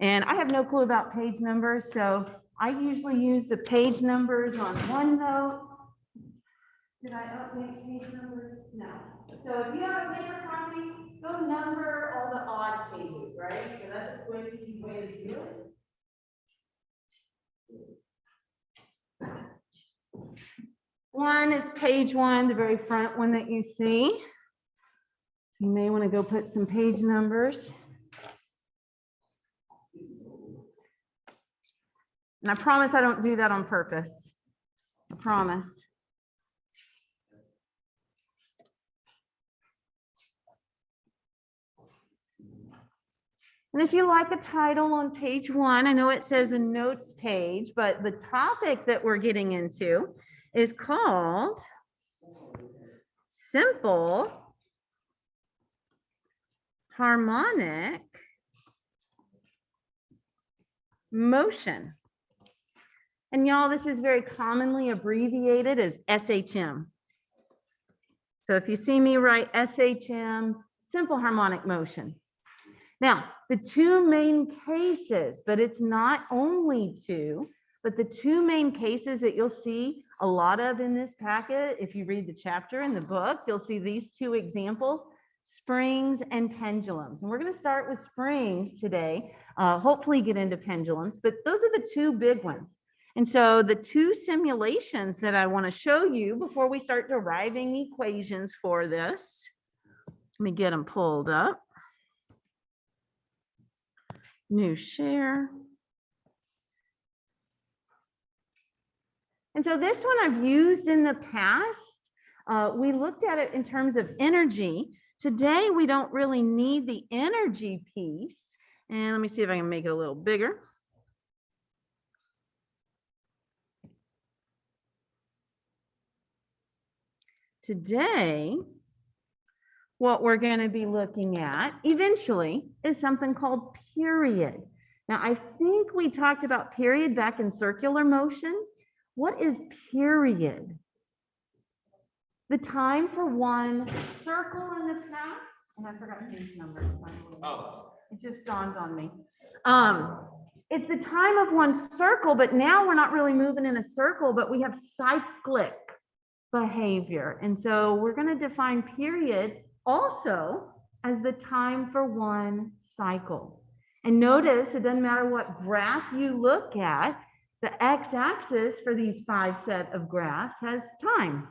And I have no clue about page numbers, so I usually use the page numbers on OneNote. Did I update page numbers? No. So if you have a paper copy, go number all the odd pages, right? So that's a quick, easy way to do it. One is page one, the very front one that you see. You may want to go put some page numbers. And I promise I don't do that on purpose. I promise. And if you like a title on page one, I know it says a notes page, but the topic that we're getting into is called Simple Harmonic Motion. And y'all, this is very commonly abbreviated as SHM. So if you see me write SHM, simple harmonic motion. Now, the two main cases, but it's not only two, but the two main cases that you'll see a lot of in this packet, if you read the chapter in the book, you'll see these two examples, springs and pendulums. And we're going to start with springs today, hopefully get into pendulums, but those are the two big ones. And so the two simulations that I want to show you before we start deriving equations for this, let me get them pulled up. New share. And so this one I've used in the past. We looked at it in terms of energy. Today, we don't really need the energy piece. And let me see if I can make it a little bigger. Today, what we're going to be looking at eventually is something called period. Now, I think we talked about period back in circular motion. What is period? The time for one circle in the past. And I forgot page numbers. Oh. It just dawned on me. It's the time of one circle, but now we're not really moving in a circle, but we have cyclic behavior. And so we're going to define period also as the time for one cycle. And notice it doesn't matter what graph you look at, the x-axis for these 5 set of graphs has time.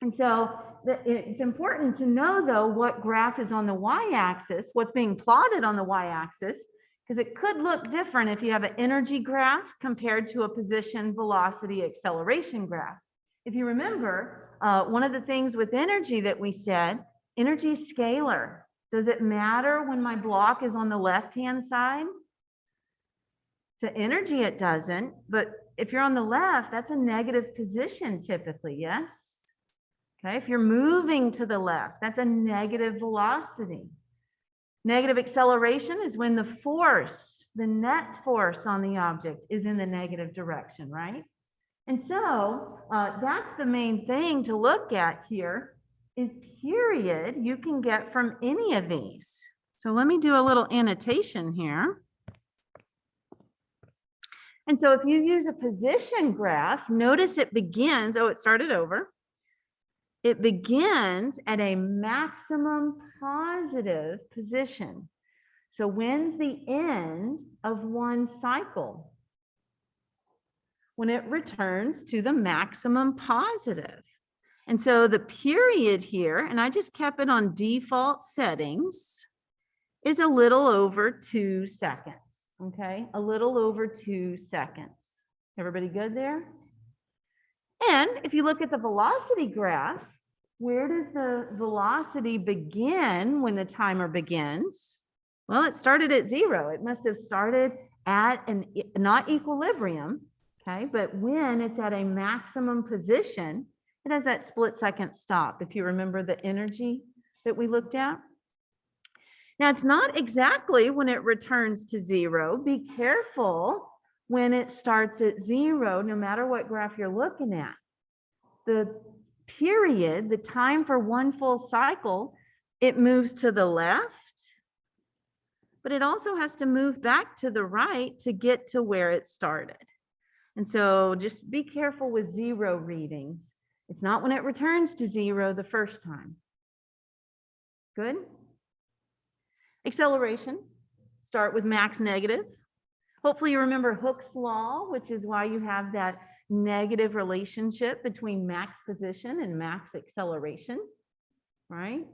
And so it's important to know, though, what graph is on the y-axis, what's being plotted on the y-axis, because it could look different if you have an energy graph compared to a position, velocity, acceleration graph. If you remember, one of the things with energy that we said, energy is scalar. Does it matter when my block is on the left-hand side? To energy, it doesn't. But if you're on the left, that's a negative position typically, yes? Okay, if you're moving to the left, that's a negative velocity. Negative acceleration is when the force, the net force on the object is in the negative direction, right? And so that's the main thing to look at here is period you can get from any of these. So let me do a little annotation here. And so if you use a position graph, notice it begins, oh, it started over. It begins at a maximum positive position. So when's the end of one cycle? When it returns to the maximum positive. And so the period here, and I just kept it on default settings, is a little over 2 seconds, okay? A little over 2 seconds. Everybody good there? And if you look at the velocity graph, where does the velocity begin when the timer begins? Well, it started at 0. It must have started at not equilibrium, okay? But when it's at a maximum position, it has that split-second stop, if you remember the energy that we looked at. Now, it's not exactly when it returns to 0. Be careful when it starts at 0, no matter what graph you're looking at. The period, the time for one full cycle, it moves to the left, but it also has to move back to the right to get to where it started. And so just be careful with zero readings. It's not when it returns to zero the first time. Good? Acceleration, start with max negative. Hopefully you remember Hooke's law, which is why you have that negative relationship between max position and max acceleration, right?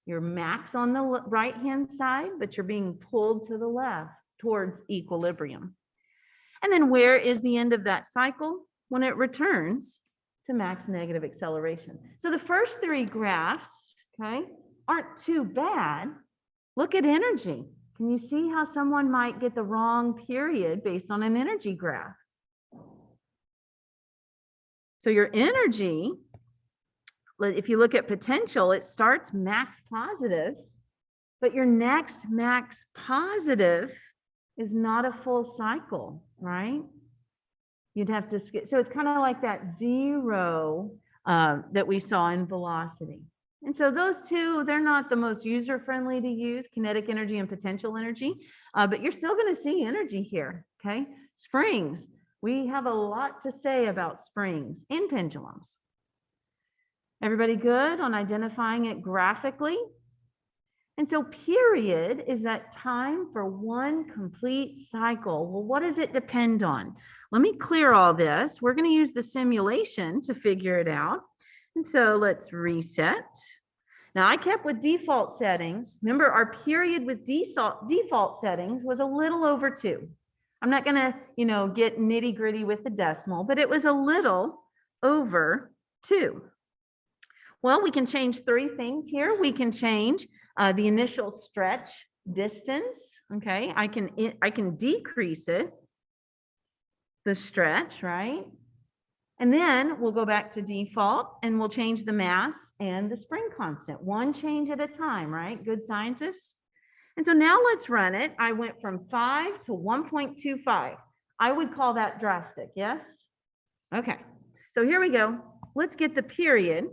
You're max on the right-hand side, but you're being pulled to the left towards equilibrium. And then where is the end of that cycle? When it returns to max negative acceleration. So the first three graphs, okay, aren't too bad. Look at energy. Can you see how someone might get the wrong period based on an energy graph? So your energy, if you look at potential, it starts max positive, but your next max positive is not a full cycle, right? You'd have to skip. So it's kind of like that zero that we saw in velocity. And so those two, they're not the most user-friendly to use, kinetic energy and potential energy, but you're still going to see energy here, okay? Springs, we have a lot to say about springs and pendulums. Everybody good on identifying it graphically? And so period is that time for one complete cycle. Well, what does it depend on? Let me clear all this. We're going to use the simulation to figure it out. And so let's reset. Now I kept with default settings. Remember our period with default settings was a little over 2. I'm not going to, get nitty gritty with the decimal, but it was a little over 2. Well, we can change 3 things here. We can change the initial stretch distance. Okay, I can decrease it, the stretch, right? And then we'll go back to default and we'll change the mass and the spring constant, one change at a time, right? Good scientists. And so now let's run it. I went from 5 to 1.25. I would call that drastic, yes? Okay, so here we go. Let's get the period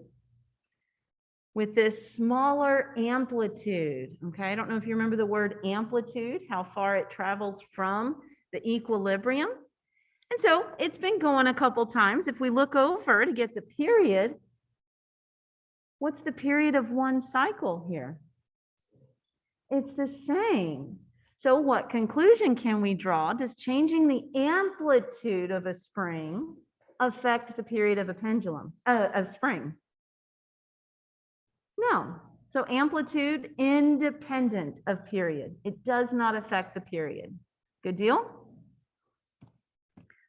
with this smaller amplitude, okay? I don't know if you remember the word amplitude, how far it travels from the equilibrium. And so it's been going a couple times. If we look over to get the period, what's the period of one cycle here? It's the same. So what conclusion can we draw? Does changing the amplitude of a spring affect the period of a pendulum, of spring? No. So amplitude independent of period. It does not affect the period. Good deal?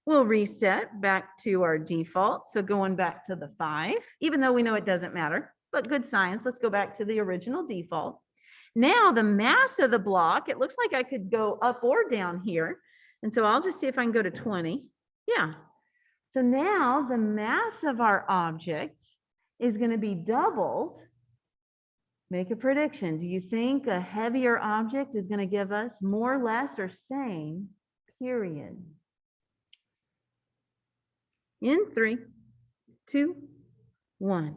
We'll reset back to our default. So going back to the 5, even though we know it doesn't matter, but good science, let's go back to the original default. Now the mass of the block, it looks like I could go up or down here. And so I'll just see if I can go to 20. Yeah. So now the mass of our object is going to be doubled. Make a prediction. Do you think a heavier object is going to give us more, less, or same period? In 3, 2, 1.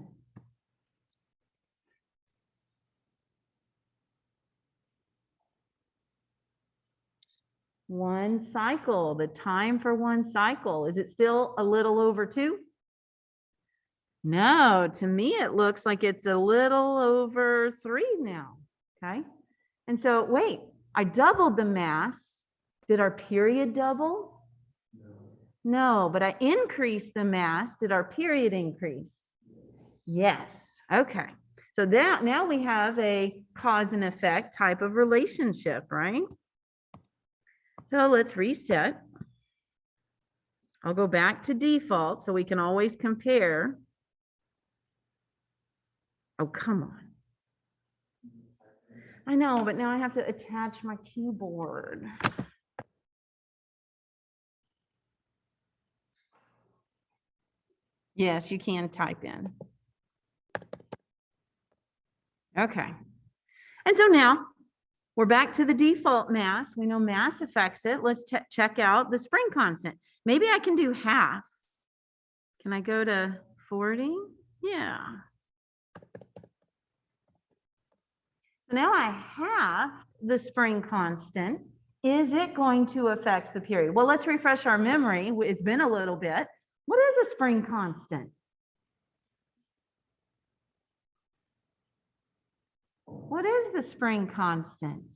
One cycle, the time for one cycle. Is it still a little over 2? No, to me, it looks like it's a little over 3 now, okay? And so, wait, I doubled the mass. Did our period double? No, but I increased the mass. Did our period increase? Yes, okay. So now we have a cause and effect type of relationship, right? So let's reset. I'll go back to default so we can always compare. Oh, come on. I know, but now I have to attach my keyboard. Yes, you can type in. Okay. And so now we're back to the default mass. We know mass affects it. Let's check out the spring constant. Maybe I can do half. Can I go to 40? Yeah. So now I halved the spring constant, is it going to affect the period? Well, let's refresh our memory. It's been a little bit. What is a spring constant? What is the spring constant?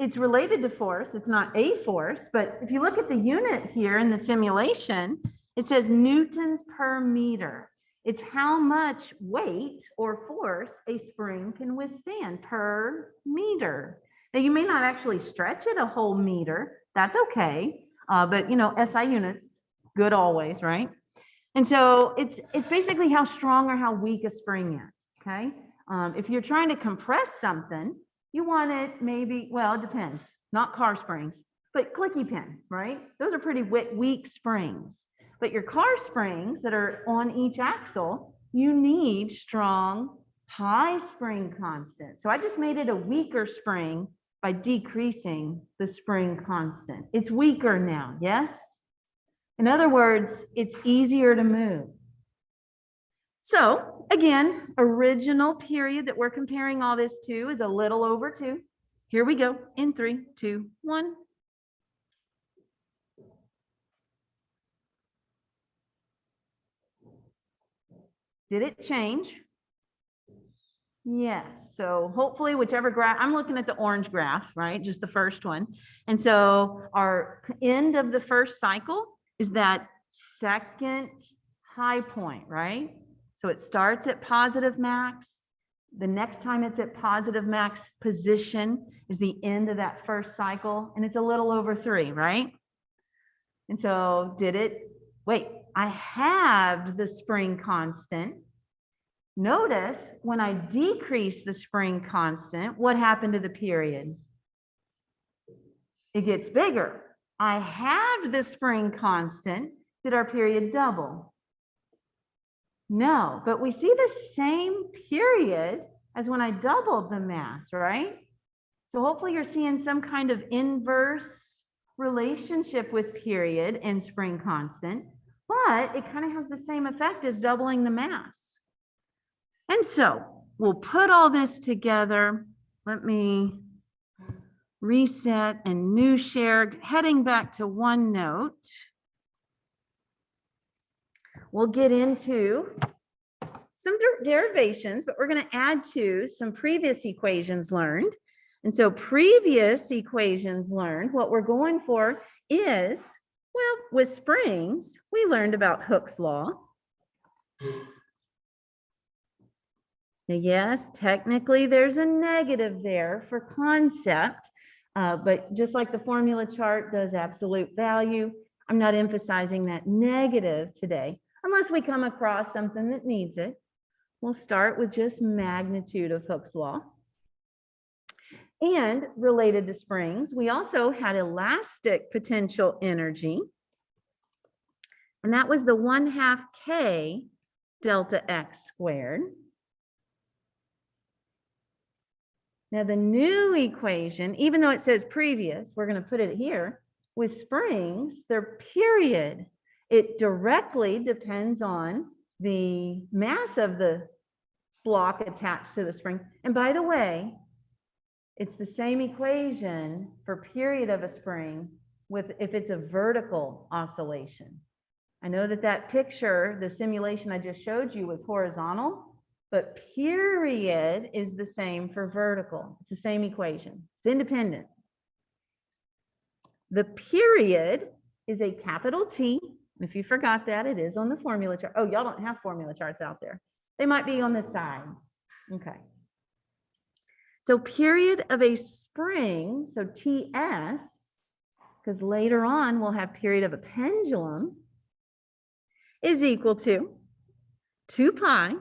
It's related to force. It's not a force, but if you look at the unit here in the simulation, it says newtons per meter. It's how much weight or force a spring can withstand per meter. Now, you may not actually stretch it a whole meter. That's okay. But, you know, SI units, good always, right? And so it's basically how strong or how weak a spring is, okay? If you're trying to compress something, you want it maybe, well, it depends, not car springs, but clicky pin, right? Those are pretty weak springs. But your car springs that are on each axle, you need strong, high spring constant. So I just made it a weaker spring by decreasing the spring constant. It's weaker now, yes? In other words, it's easier to move. So again, original period that we're comparing all this to is a little over 2. Here we go in 3, 2, 1. Did it change? Yes. So hopefully whichever graph, I'm looking at the orange graph, right? Just the first one. And so our end of the first cycle is that second high point, right? So it starts at positive max. The next time it's at positive max position is the end of that first cycle. And it's a little over 3, right? And so did it, wait, I halved the spring constant. Notice when I decrease the spring constant, what happened to the period? It gets bigger. I halved the spring constant. Did our period double? No, but we see the same period as when I doubled the mass, right? So hopefully you're seeing some kind of inverse relationship with period and spring constant, but it kind of has the same effect as doubling the mass. And so we'll put all this together. Let me reset and new share, heading back to OneNote. We'll get into some derivations, but we're going to add to some previous equations learned. And so previous equations learned, what we're going for is, well, with springs, we learned about Hooke's law. Now, yes, technically there's a negative there for concept, but just like the formula chart does absolute value, I'm not emphasizing that negative today, unless we come across something that needs it. We'll start with just magnitude of Hooke's law. And related to springs, we also had elastic potential energy, and that was the 1/2 K delta X squared. Now the new equation, even though it says previous, we're going to put it here. With springs, their period, it directly depends on the mass of the block attached to the spring. And by the way, it's the same equation for period of a spring with if it's a vertical oscillation. I know that that picture, the simulation I just showed you was horizontal, but period is the same for vertical. It's the same equation. It's independent. The period is a capital T. If you forgot that, it is on the formula chart. Oh, y'all don't have formula charts out there. They might be on the sides. Okay. So period of a spring, so TS, because later on we'll have period of a pendulum, is equal to 2 pi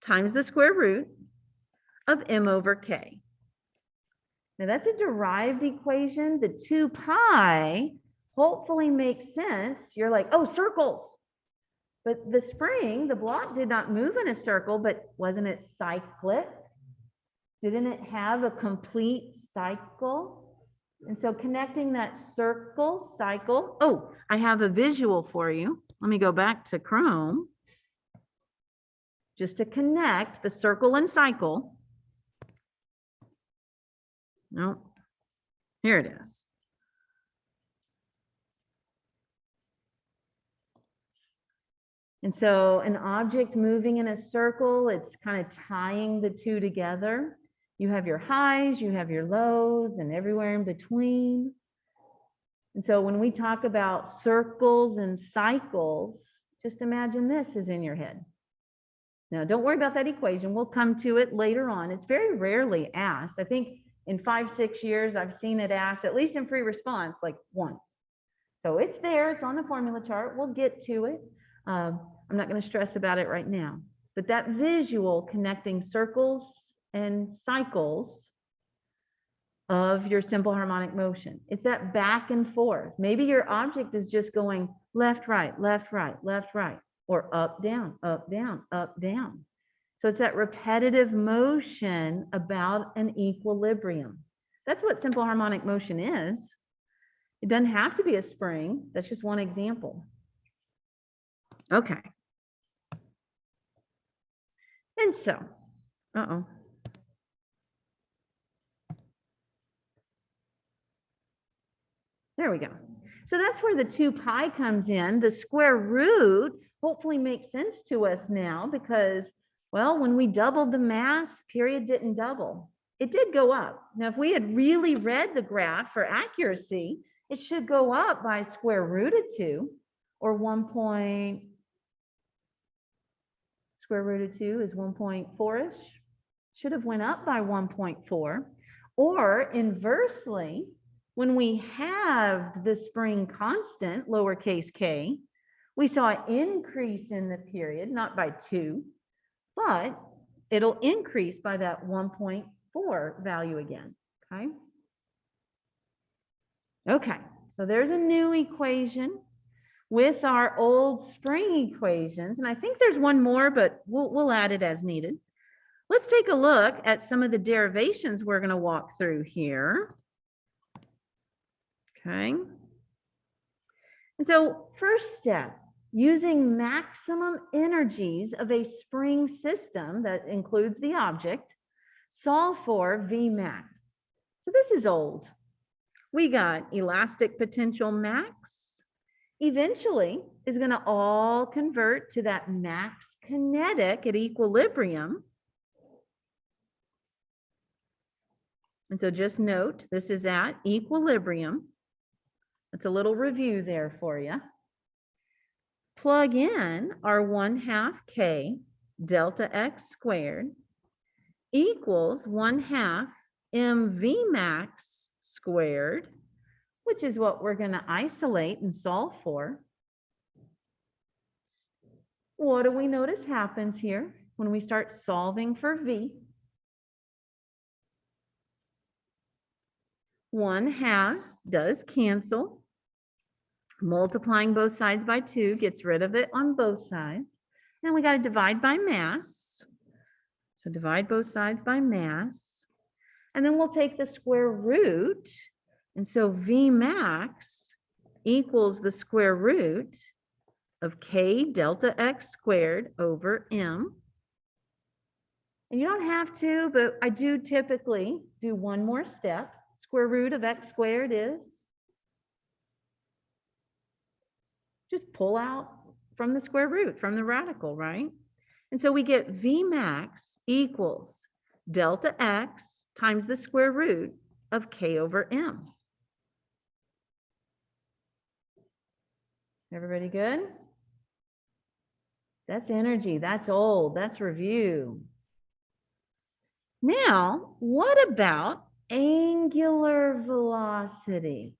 times the square root of m over k. Now that's a derived equation. The 2 pi hopefully makes sense. You're like, oh, circles. But the spring, the block did not move in a circle, but wasn't it cyclic? Didn't it have a complete cycle? And so connecting that circle, cycle. Oh, I have a visual for you. Let me go back to Chrome. Just to connect the circle and cycle. No, here it is. And so an object moving in a circle, it's kind of tying the two together. You have your highs, you have your lows, and everywhere in between. And so when we talk about circles and cycles, just imagine this is in your head. Now, don't worry about that equation. We'll come to it later on. It's very rarely asked. I think in 5-6 years, I've seen it asked, at least in free response, like once. So it's there, it's on the formula chart. We'll get to it. I'm not going to stress about it right now. But that visual connecting circles and cycles of your simple harmonic motion. It's that back and forth. Maybe your object is just going left, right, left, right, left, right, or up, down, up, down, up, down. So it's that repetitive motion about an equilibrium. That's what simple harmonic motion is. It doesn't have to be a spring. That's just one example. Okay. And so, there we go. So that's where the 2 pi comes in. The square root hopefully makes sense to us now because, well, when we doubled the mass, period didn't double. It did go up. Now, if we had really read the graph for accuracy, it should go up by square root of 2 or 1. Square root of 2 is 1.4-ish. Should have went up by 1.4. Or inversely, when we halved the spring constant, lowercase k, we saw an increase in the period, not by 2, but it'll increase by that 1.4 value again, okay? Okay, so there's a new equation with our old spring equations. And I think there's one more, but we'll add it as needed. Let's take a look at some of the derivations we're going to walk through here. Okay. And so first step, using maximum energies of a spring system that includes the object, solve for V max. So this is old. We got elastic potential max. Eventually is going to all convert to that max kinetic at equilibrium. And so just note, this is at equilibrium. That's a little review there for you. Plug in our 1/2 k delta x squared equals 1/2 mv max squared, which is what we're going to isolate and solve for. What do we notice happens here when we start solving for V? 1/2 does cancel. Multiplying both sides by 2 gets rid of it on both sides. And we got to divide by mass. So divide both sides by mass. And then we'll take the square root. And so V max equals the square root of k delta x squared over m. And you don't have to, but I do typically do one more step. Square root of x squared is, just pull out from the square root, from the radical, right? And so we get V max equals delta x times the square root of k over m. Everybody good? That's energy, that's old, that's review. Now, what about angular velocity?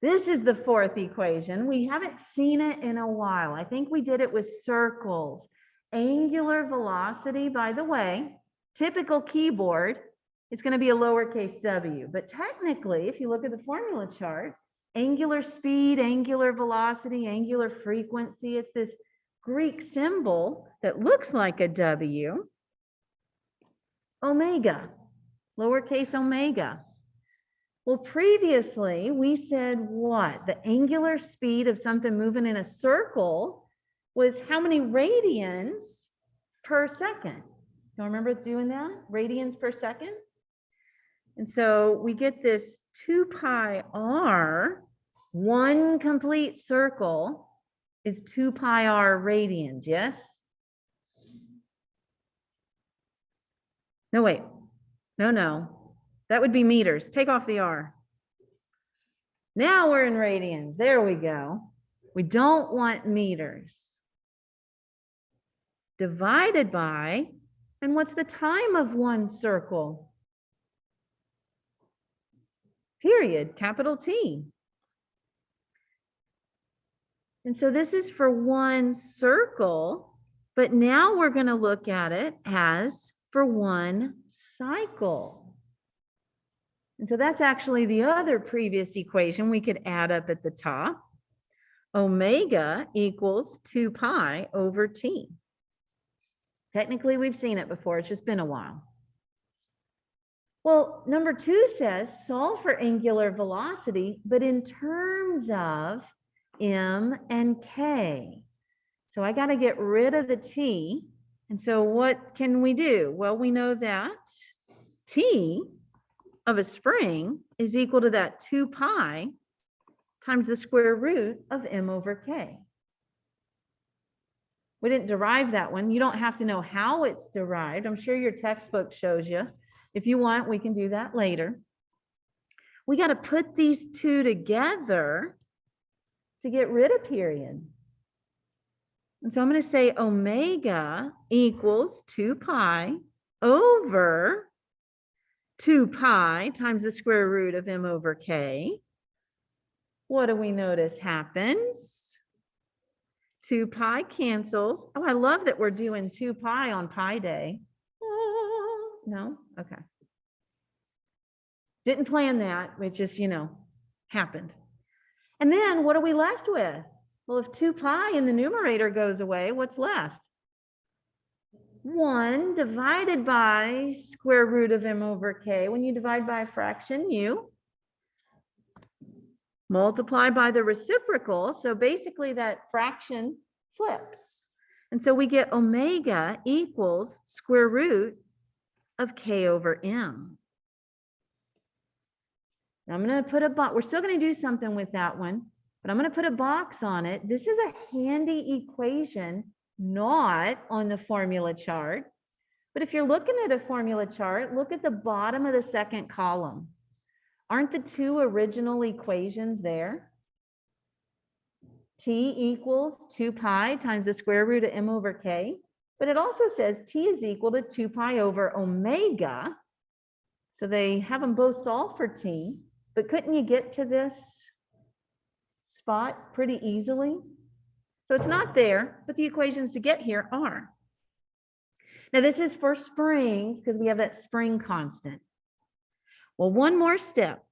This is the 4th equation. We haven't seen it in a while. I think we did it with circles. Angular velocity, by the way, typical keyboard, it's going to be a lowercase w. But technically, if you look at the formula chart, angular speed, angular velocity, angular frequency, it's this Greek symbol that looks like a W. Omega, lowercase omega. Well, previously we said what? The angular speed of something moving in a circle was how many radians per second? Do you remember doing that? Radians per second? And so we get this 2 pi r, one complete circle is 2 pi r radians, yes? No, wait. No. That would be meters. Take off the r. Now we're in radians. There we go. We don't want meters. Divided by, and what's the time of one circle? Period, capital T. And so this is for one circle, but now we're going to look at it as for one cycle. And so that's actually the other previous equation we could add up at the top. Omega equals 2 pi over T. Technically, we've seen it before. It's just been a while. Well, number 2 says solve for angular velocity, but in terms of m and k. So I got to get rid of the t. And so what can we do? Well, we know that t of a spring is equal to that 2 pi times the square root of m over k. We didn't derive that one. You don't have to know how it's derived. I'm sure your textbook shows you. If you want, we can do that later. We got to put these two together to get rid of period. And so I'm going to say omega equals 2 pi over 2 pi times the square root of m over k. What do we notice happens? 2 pi cancels. Oh, I love that we're doing 2 pi on pi day. No? Okay. Didn't plan that. It just, happened. And then what are we left with? Well, if 2 pi in the numerator goes away, what's left? 1 divided by square root of m over k. When you divide by a fraction, you multiply by the reciprocal. So basically that fraction flips. And so we get omega equals square root of k over m. Now I'm going to put a box. We're still going to do something with that one, but I'm going to put a box on it. This is a handy equation, not on the formula chart. But if you're looking at a formula chart, look at the bottom of the second column. Aren't the two original equations there? T equals 2 pi times the square root of m over k. But it also says t is equal to 2 pi over omega. So they have them both solved for t. But couldn't you get to this spot pretty easily? So it's not there, but the equations to get here are. Now this is for springs because we have that spring constant. Well, one more step.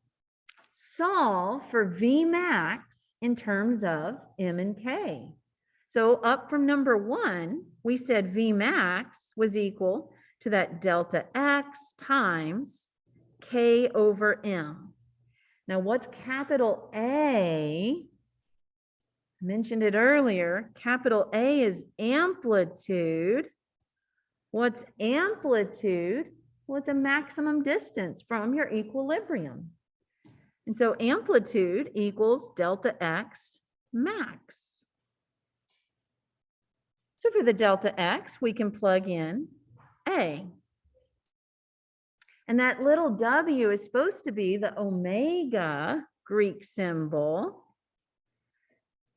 Solve for V max in terms of m and k. So up from number 1, we said V max was equal to that delta x times k over m. Now what's capital A? I mentioned it earlier. Capital A is amplitude. What's amplitude? Well, it's a maximum distance from your equilibrium. And so amplitude equals delta x max. So for the delta x, we can plug in A. And that little w is supposed to be the omega Greek symbol.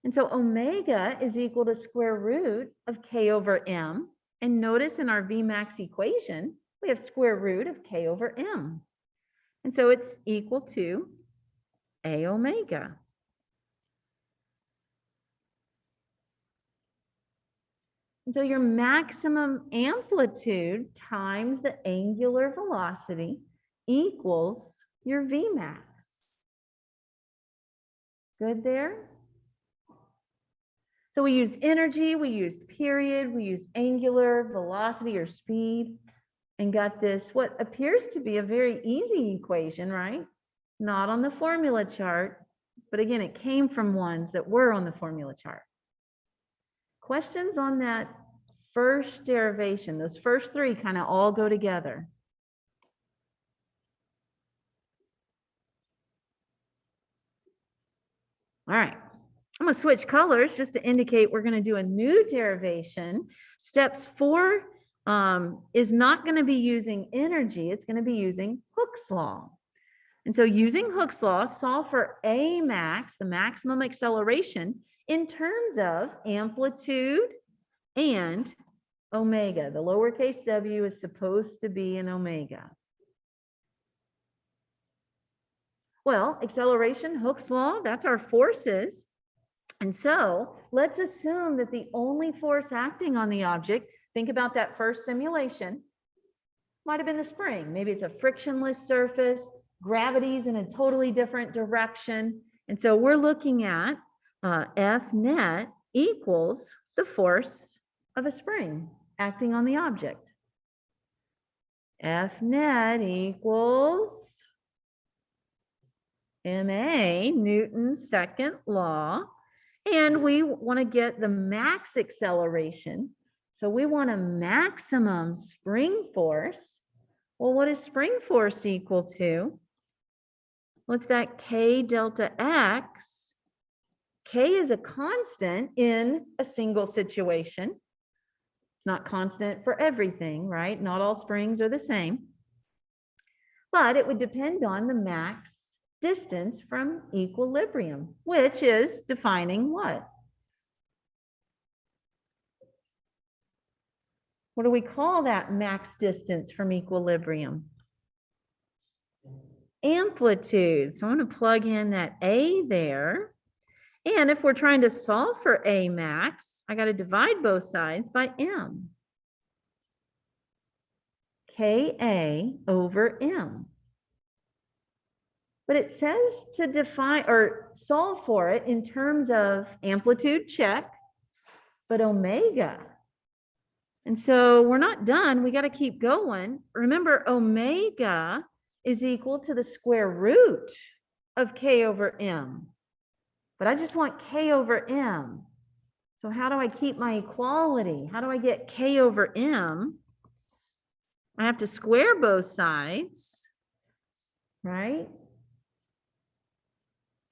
And so omega is equal to square root of k over m. And notice in our Vmax equation, we have square root of k over m. And so it's equal to a omega. And so your maximum amplitude times the angular velocity equals your Vmax. Good there? So we used energy, we used period, we used angular velocity or speed, and got this, what appears to be a very easy equation, right? Not on the formula chart, but again, it came from ones that were on the formula chart. Questions on that first derivation? Those first three kind of all go together. All right, I'm going to switch colors just to indicate we're going to do a new derivation. Steps 4 is not going to be using energy. It's going to be using Hooke's law. And so using Hooke's law, solve for A max, the maximum acceleration, in terms of amplitude and omega. The lowercase w is supposed to be an omega. Well, acceleration, Hooke's law, that's our forces. And so let's assume that the only force acting on the object, think about that first simulation, might have been the spring. Maybe it's a frictionless surface, gravity's in a totally different direction. And so we're looking at F net equals the force of a spring acting on the object. F net equals MA, Newton's second law. And we want to get the max acceleration. So we want a maximum spring force. Well, what is spring force equal to? What's that K delta X? K is a constant in a single situation. It's not constant for everything, right? Not all springs are the same. But it would depend on the max distance from equilibrium, which is defining what? What do we call that max distance from equilibrium? Amplitude. So I'm going to plug in that A there. And if we're trying to solve for A max, I got to divide both sides by M. Ka over M. But it says to define or solve for it in terms of amplitude, check, but omega. And so we're not done. We got to keep going. Remember, omega is equal to the square root of K over M. But I just want K over M. So how do I keep my equality? How do I get K over M? I have to square both sides, right?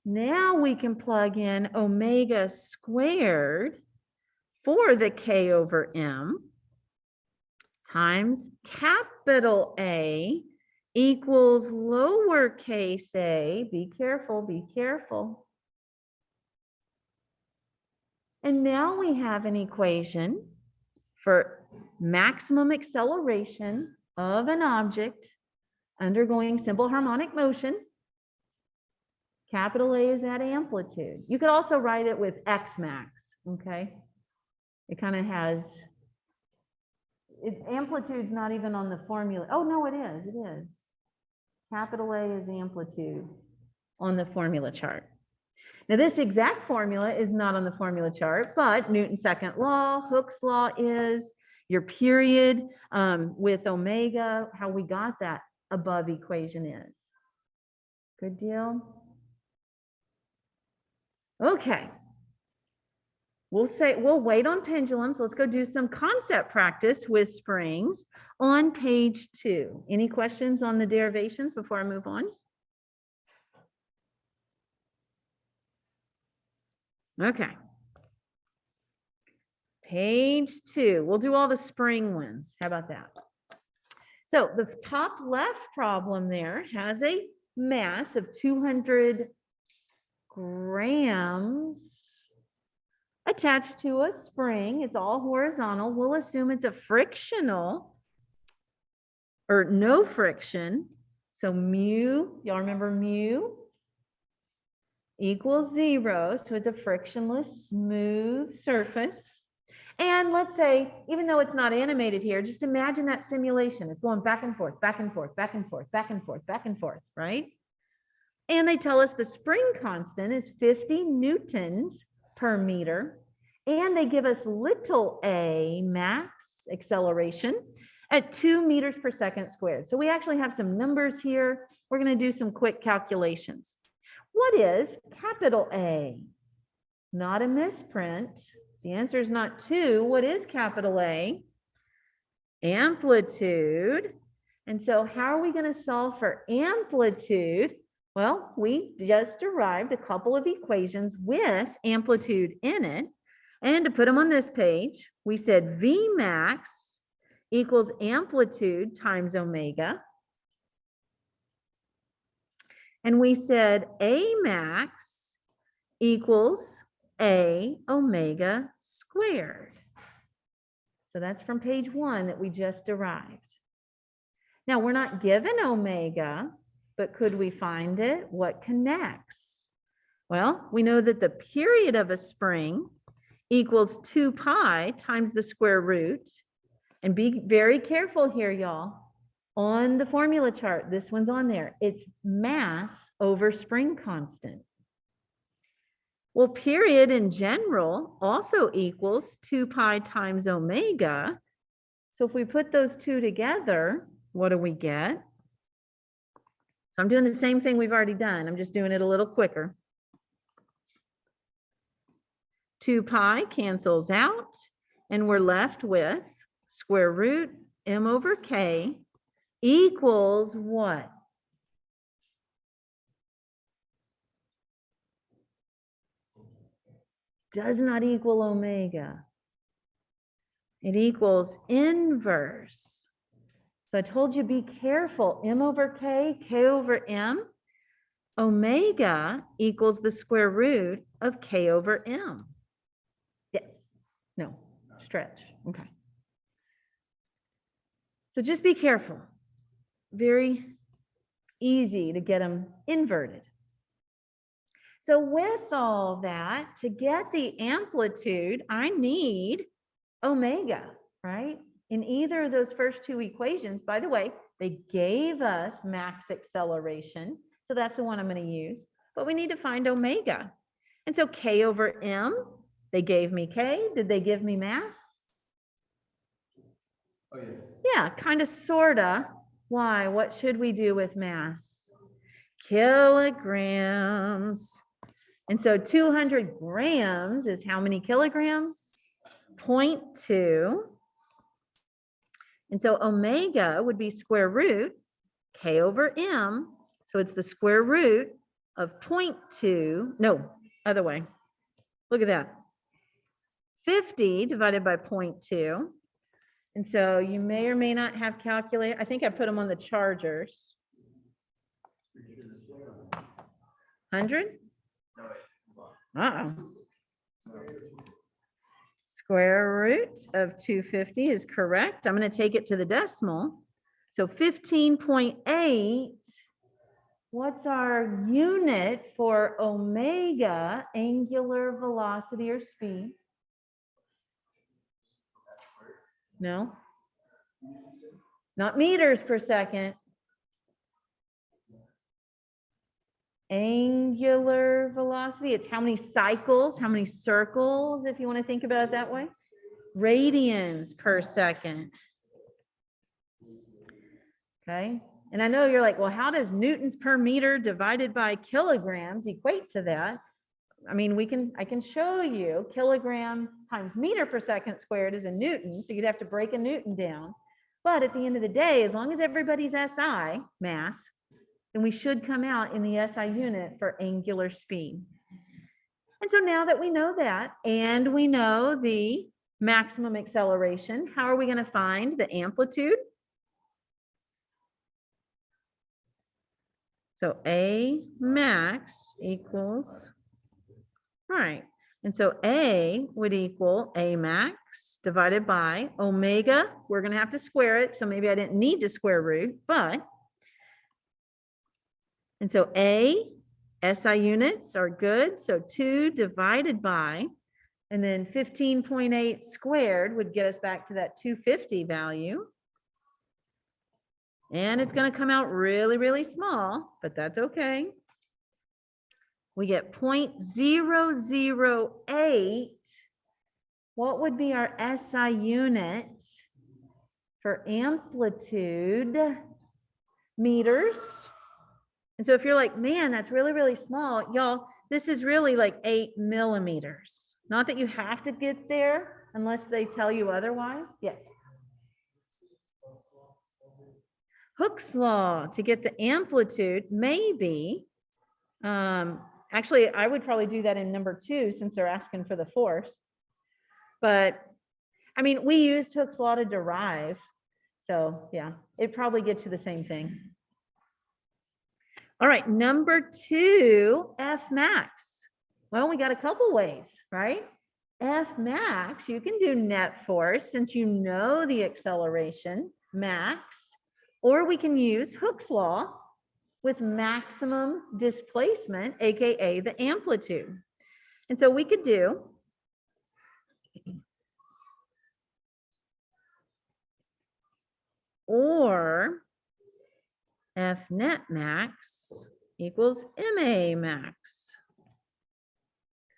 Now we can plug in omega squared for the K over M times capital A equals lowercase a. Be careful, be careful. And now we have an equation for maximum acceleration of an object undergoing simple harmonic motion. Capital A is that amplitude. You could also write it with X max, okay? It kind of has, amplitude's not even on the formula. Oh, no, it is, it is. Capital A is amplitude on the formula chart. Now, this exact formula is not on the formula chart, but Newton's second law, Hooke's law is, your period with omega, how we got that above equation is. Good deal? Okay. We'll wait on pendulums. Let's go do some concept practice with springs on page 2. Any questions on the derivations before I move on? Okay. Page 2. We'll do all the spring ones. How about that? So the top left problem there has a mass of 200 grams attached to a spring. It's all horizontal. We'll assume it's a frictional or no friction. So mu, y'all remember mu equals 0. So it's a frictionless, smooth surface. And let's say, even though it's not animated here, just imagine that simulation. It's going back and forth, back and forth, back and forth, back and forth, back and forth, right? And they tell us the spring constant is 50 newtons per meter. And they give us little a max acceleration at 2 meters per second squared. So we actually have some numbers here. We're going to do some quick calculations. What is capital A? Not a misprint. The answer is not 2. What is capital A? Amplitude. And so how are we going to solve for amplitude? Well, we just derived a couple of equations with amplitude in it. And to put them on this page, we said V max equals amplitude times omega. And we said A max equals A omega squared. So that's from page 1 that we just derived. Now we're not given omega, but could we find it? What connects? Well, we know that the period of a spring equals 2 pi times the square root. And be very careful here, y'all. On the formula chart, this one's on there. It's mass over spring constant. Well, period in general also equals 2 pi times omega. So if we put those two together, what do we get? So I'm doing the same thing we've already done. I'm just doing it a little quicker. 2 pi cancels out, and we're left with square root m over k equals what? Does not equal omega. It equals inverse. So I told you be careful. M over k, k over m. Omega equals the square root of k over m. Yes. No. Stretch. Okay. So just be careful. Very easy to get them inverted. So with all that, to get the amplitude, I need omega, right? In either of those first two equations, by the way, they gave us max acceleration. So that's the one I'm going to use. But we need to find omega. And so k over m, they gave me k. Did they give me mass? Oh, yeah. Yeah, kind of, sort of. Why? What should we do with mass? Kilograms. And so 200 grams is how many kilograms? 0.2. And so omega would be square root k over m. So it's the square root of 0.2. No, other way. Look at that. 50 divided by 0.2. And so you may or may not have calculator. I think I put them on the chargers. 100? Uh-oh. Square root of 250 is correct. I'm going to take it to the decimal. So 15.8. What's our unit for omega, angular velocity or speed? No? Not meters per second. Angular velocity, it's how many cycles, how many circles, if you want to think about it that way. Radians per second. Okay, and I know you're like, well, how does newtons per meter divided by kilograms equate to that? I mean, I can show you kilogram times meter per second squared is a newton, so you'd have to break a newton down. But at the end of the day, as long as everybody's SI, mass, then we should come out in the SI unit for angular speed. And so now that we know that, and we know the maximum acceleration, how are we going to find the amplitude? So A max equals, all right. And so A would equal A max divided by omega. We're going to have to square it. So maybe I didn't need to square root, but. And so A, SI units are good. So 2 divided by, and then 15.8 squared would get us back to that 250 value. And it's going to come out really, really small, but that's okay. We get 0.008. What would be our SI unit for amplitude? Meters. And so if you're like, man, that's really, really small, y'all, this is really like 8 millimeters. Not that you have to get there unless they tell you otherwise. Yes. Hooke's law to get the amplitude, maybe Actually, I would probably do that in number 2 since they're asking for the force. But I mean, we used Hooke's law to derive. So yeah, it probably gets you the same thing. All right, number 2, F max. Well, we got a couple ways, right? F max, you can do net force since you know the acceleration, max, or we can use Hooke's law with maximum displacement, AKA the amplitude. And so we could do or F net max equals MA max.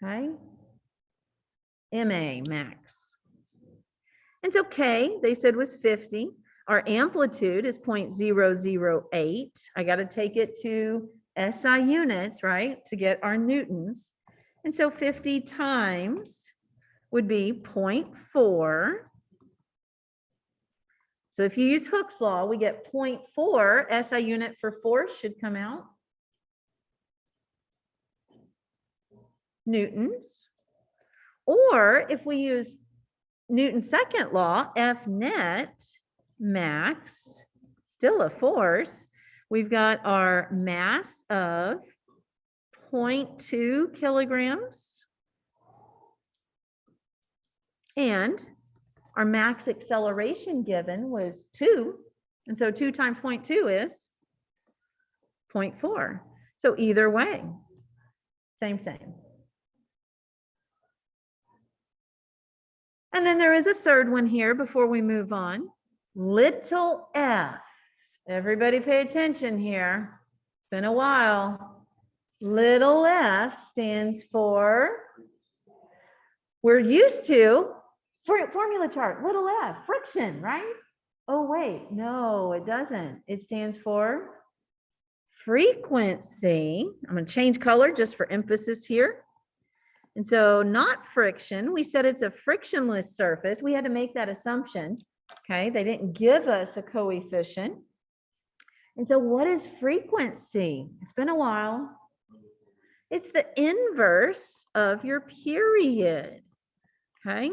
Okay, MA max. It's okay, they said was 50. Our amplitude is 0.008. I got to take it to SI units, right, to get our newtons. And so 50 times would be 0.4. So if you use Hooke's law, we get 0.4 SI unit for force should come out. Newtons. Or if we use Newton's second law, F net max, still a force, we've got our mass of 0.2 kilograms and our max acceleration given was 2. And so 2 times 0.2 is 0.4. So either way, same thing. And then there is a third one here before we move on. Little f. Everybody pay attention here. It's been a while. Little f stands for, we're used to, formula chart, little f, friction, right? Oh, wait, no, it doesn't. It stands for frequency. I'm going to change color just for emphasis here. And so not friction, we said it's a frictionless surface. We had to make that assumption. Okay, they didn't give us a coefficient. And so what is frequency? It's been a while. It's the inverse of your period. Okay,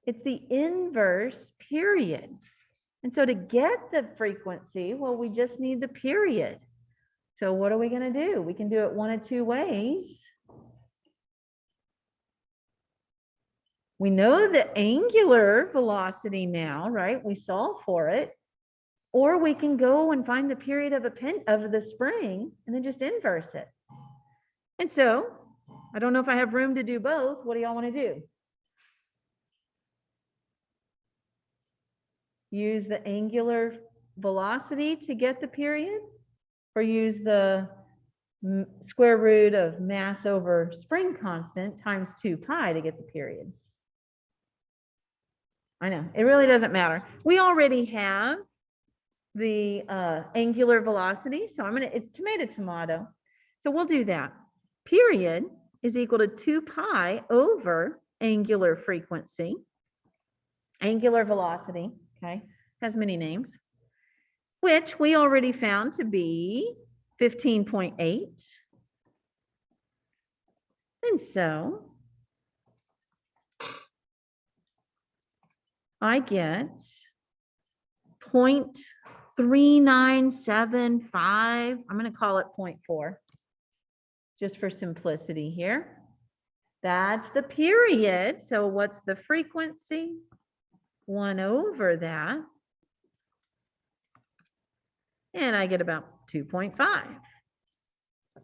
it's the inverse period. And so to get the frequency, well, we just need the period. So what are we going to do? We can do it one of two ways. We know the angular velocity now, right? We solve for it. Or we can go and find the period of the spring and then just inverse it. And so, I don't know if I have room to do both. What do y'all want to do? Use the angular velocity to get the period? Or use the square root of mass over spring constant times 2 pi to get the period? I know, it really doesn't matter. We already have the angular velocity, so it's tomato. So we'll do that. Period is equal to 2 pi over angular frequency. Angular velocity, okay, has many names, which we already found to be 15.8. And so I get 0.3975. I'm going to call it 0.4 just for simplicity here. That's the period. So what's the frequency? 1 over that. And I get about 2.5.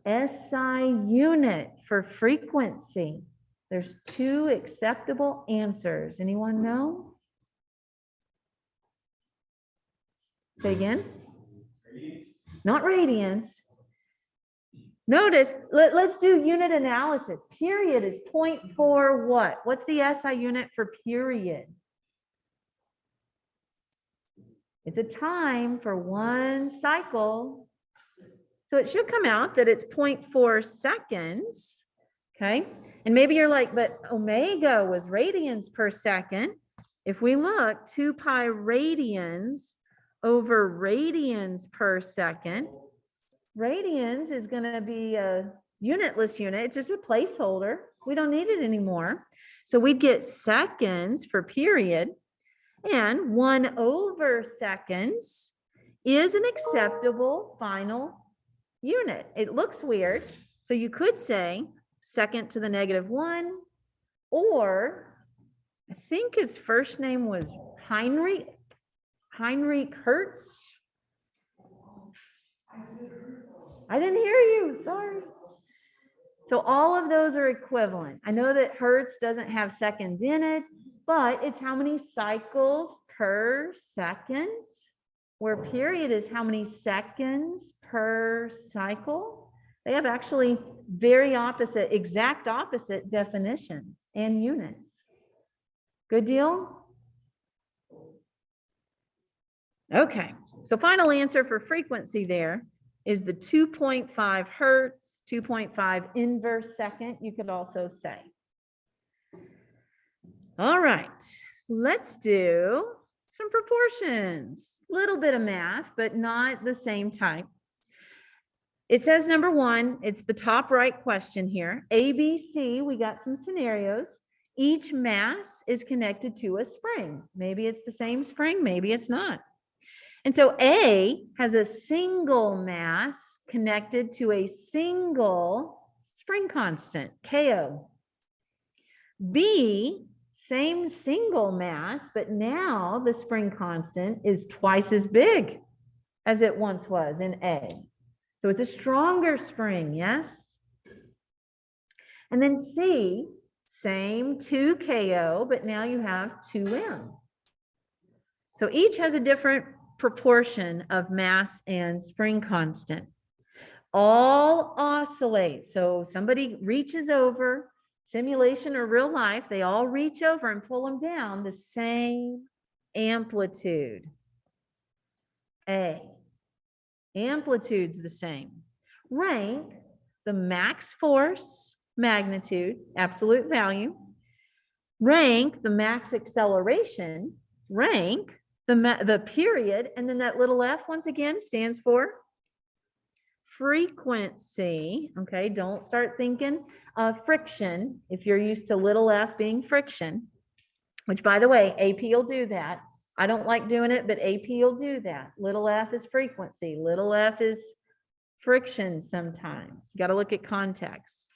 SI unit for frequency. There's 2 acceptable answers. Anyone know? Say again? Not radians. Notice, let's do unit analysis. Period is 0.4 what? What's the SI unit for period? It's a time for 1 cycle. So it should come out that it's 0.4 seconds. Okay. And maybe you're like, but omega was radians per second. If we look, 2 pi radians over radians per second, Radians is going to be a unitless unit. It's just a placeholder. We don't need it anymore. So we'd get seconds for period, and 1/seconds is an acceptable final unit. It looks weird. So you could say second to the -1, or I think his first name was Heinrich Hertz. I didn't hear you, sorry. So all of those are equivalent. I know that Hertz doesn't have seconds in it, but it's how many cycles per second, where period is how many seconds per cycle. They have actually very opposite, exact opposite definitions and units. Good deal? Okay, so final answer for frequency there is the 2.5 hertz, 2.5 inverse second, you could also say. All right, let's do some proportions. Little bit of math, but not the same type. It says number 1, it's the top right question here. A, B, C, we got some scenarios. Each mass is connected to a spring. Maybe it's the same spring, maybe it's not. And so A has a single mass connected to a single spring constant, KO. B, same single mass, but now the spring constant is twice as big as it once was in A. So it's a stronger spring, yes? And then C, same 2KO, but now you have 2M. So each has a different proportion of mass and spring constant. All oscillate. So somebody reaches over, simulation or real life, they all reach over and pull them down the same amplitude. A. Amplitude's the same. Rank the max force, magnitude, absolute value. Rank the max acceleration. Rank the period, and then that little f once again stands for frequency. Okay, don't start thinking friction if you're used to little f being friction, which by the way, AP will do that. I don't like doing it, but AP will do that. Little f is frequency, little f is friction sometimes. You got to look at context.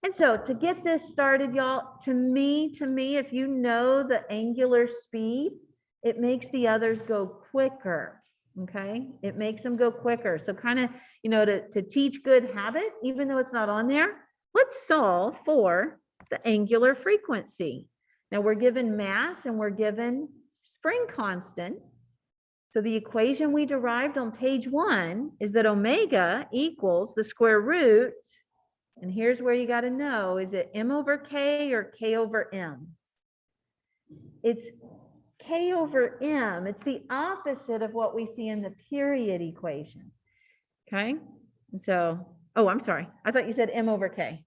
And so to get this started, y'all, to me, if you know the angular speed, it makes the others go quicker, okay? It makes them go quicker. So kind of, you know, to teach good habit, even though it's not on there, let's solve for the angular frequency. Now we're given mass and we're given spring constant. So the equation we derived on page 1 is that omega equals the square root, and here's where you got to know, is it m over k or k over m? It's k over m. It's the opposite of what we see in the period equation. Okay, and so, oh, I'm sorry. I thought you said m over k.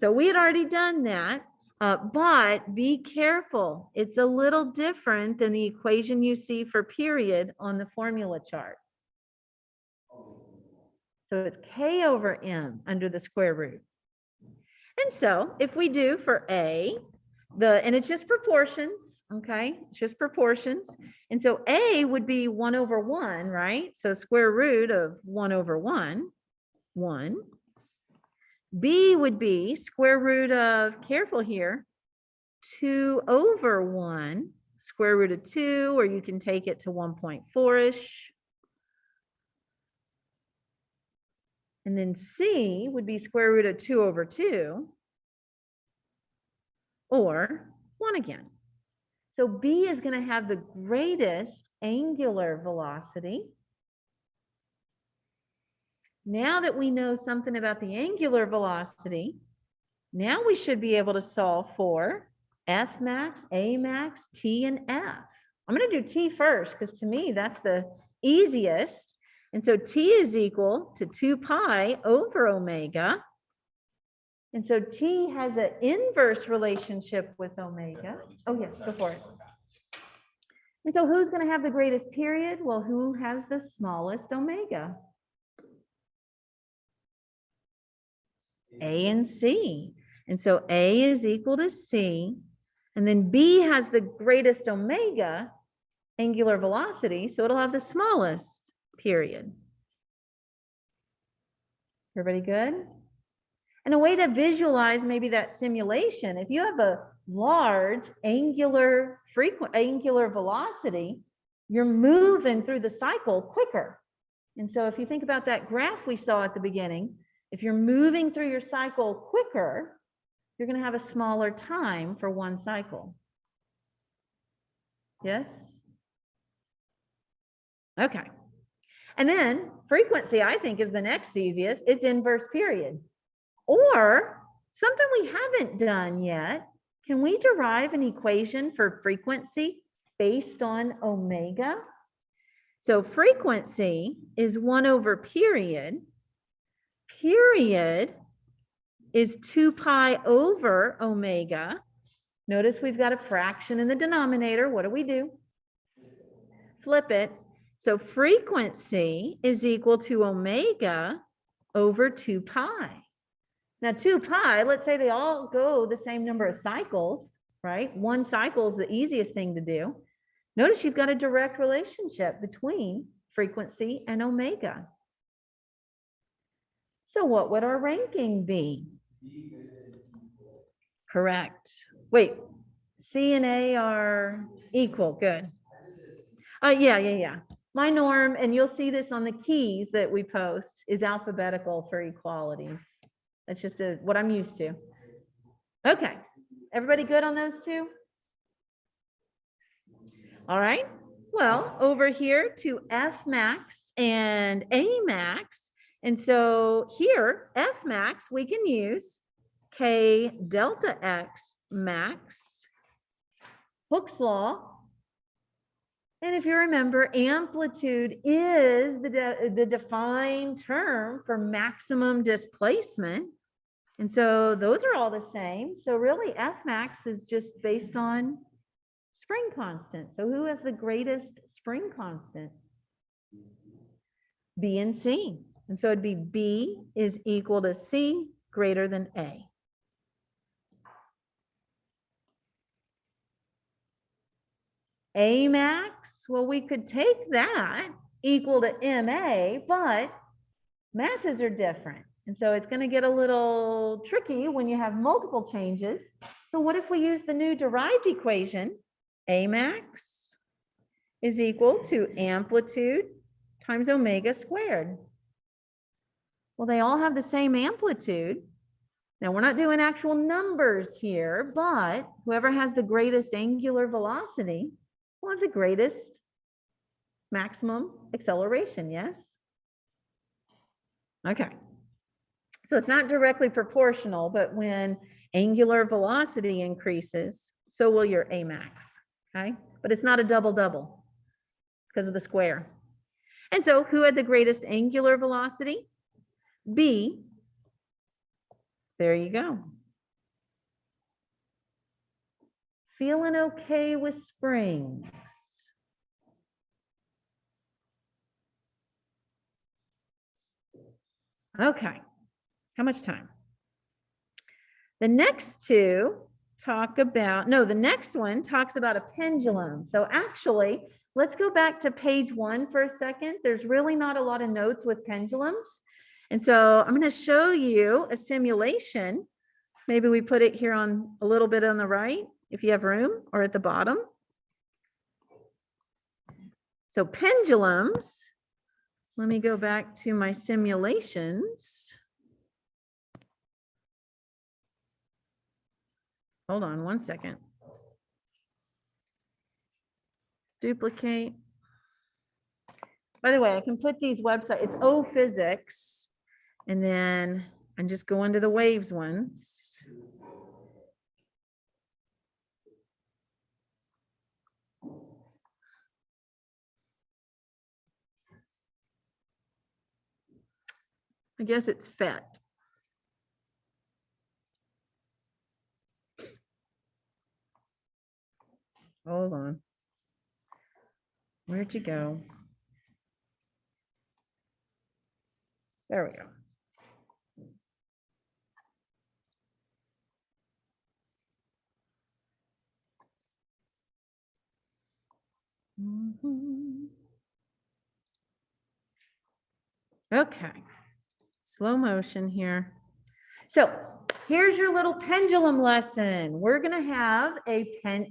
So we had already done that, but be careful. It's a little different than the equation you see for period on the formula chart. So it's k over m under the square root. And so if we do for A, and it's just proportions, okay? It's just proportions. And so A would be 1 over 1, right? So square root of 1 over 1, 1. B would be square root of, careful here, 2 over 1, square root of 2, or you can take it to 1.4-ish. And then C would be square root of 2 over 2, or 1 again. So B is going to have the greatest angular velocity. Now that we know something about the angular velocity, now we should be able to solve for F max, A max, T, and F. I'm going to do T first because to me that's the easiest. And so T is equal to 2 pi over omega. And so T has an inverse relationship with omega. Oh yes, go for it. And so who's going to have the greatest period? Well, who has the smallest omega? A and C. And so A is equal to C. And then B has the greatest omega angular velocity, so it'll have the smallest period. Everybody good? And a way to visualize maybe that simulation, if you have a large angular velocity, you're moving through the cycle quicker. And so if you think about that graph we saw at the beginning, if you're moving through your cycle quicker, you're going to have a smaller time for one cycle. Yes? Okay. And then frequency, I think, is the next easiest. It's inverse period. Or something we haven't done yet, can we derive an equation for frequency based on omega? So frequency is 1 over period. Period is 2 pi over omega. Notice we've got a fraction in the denominator. What do? Flip it. So frequency is equal to omega over 2 pi. Now 2 pi, let's say they all go the same number of cycles, right? One cycle is the easiest thing to do. Notice you've got a direct relationship between frequency and omega. So what would our ranking be? Correct. Wait, C and A are equal. Good. Yeah. My norm, and you'll see this on the keys that we post, is alphabetical for equalities. That's just what I'm used to. Okay. Everybody good on those two? All right. Well, over here to F max and A max. And so here, F max, we can use K delta X max, Hooke's law. And if you remember, amplitude is the defined term for maximum displacement. And so those are all the same. So really F max is just based on spring constant. So who has the greatest spring constant? B and C. And so it'd be B is equal to C greater than A. A max, well, we could take that equal to MA, but masses are different. And so it's going to get a little tricky when you have multiple changes. So what if we use the new derived equation? A max is equal to amplitude times omega squared. Well, they all have the same amplitude. Now, we're not doing actual numbers here, but whoever has the greatest angular velocity will have the greatest maximum acceleration, yes? Okay. So it's not directly proportional, but when angular velocity increases, so will your A max, okay? But it's not a double-double because of the square. And so who had the greatest angular velocity? B. There you go. Feeling okay with springs? Okay. How much time? The next two talk about, no, the next one talks about a pendulum. So actually, let's go back to page 1 for a second. There's really not a lot of notes with pendulums. And so I'm going to show you a simulation. Maybe we put it here on a little bit on the right, if you have room, or at the bottom. So pendulums, let me go back to my simulations. Hold on one second. Duplicate. By the way, I can put these websites, it's O Physics, and then I'm just going to the waves ones. I guess it's FET. Hold on. Where'd you go? There we go. Okay, slow motion here. So here's your little pendulum lesson. We're going to have a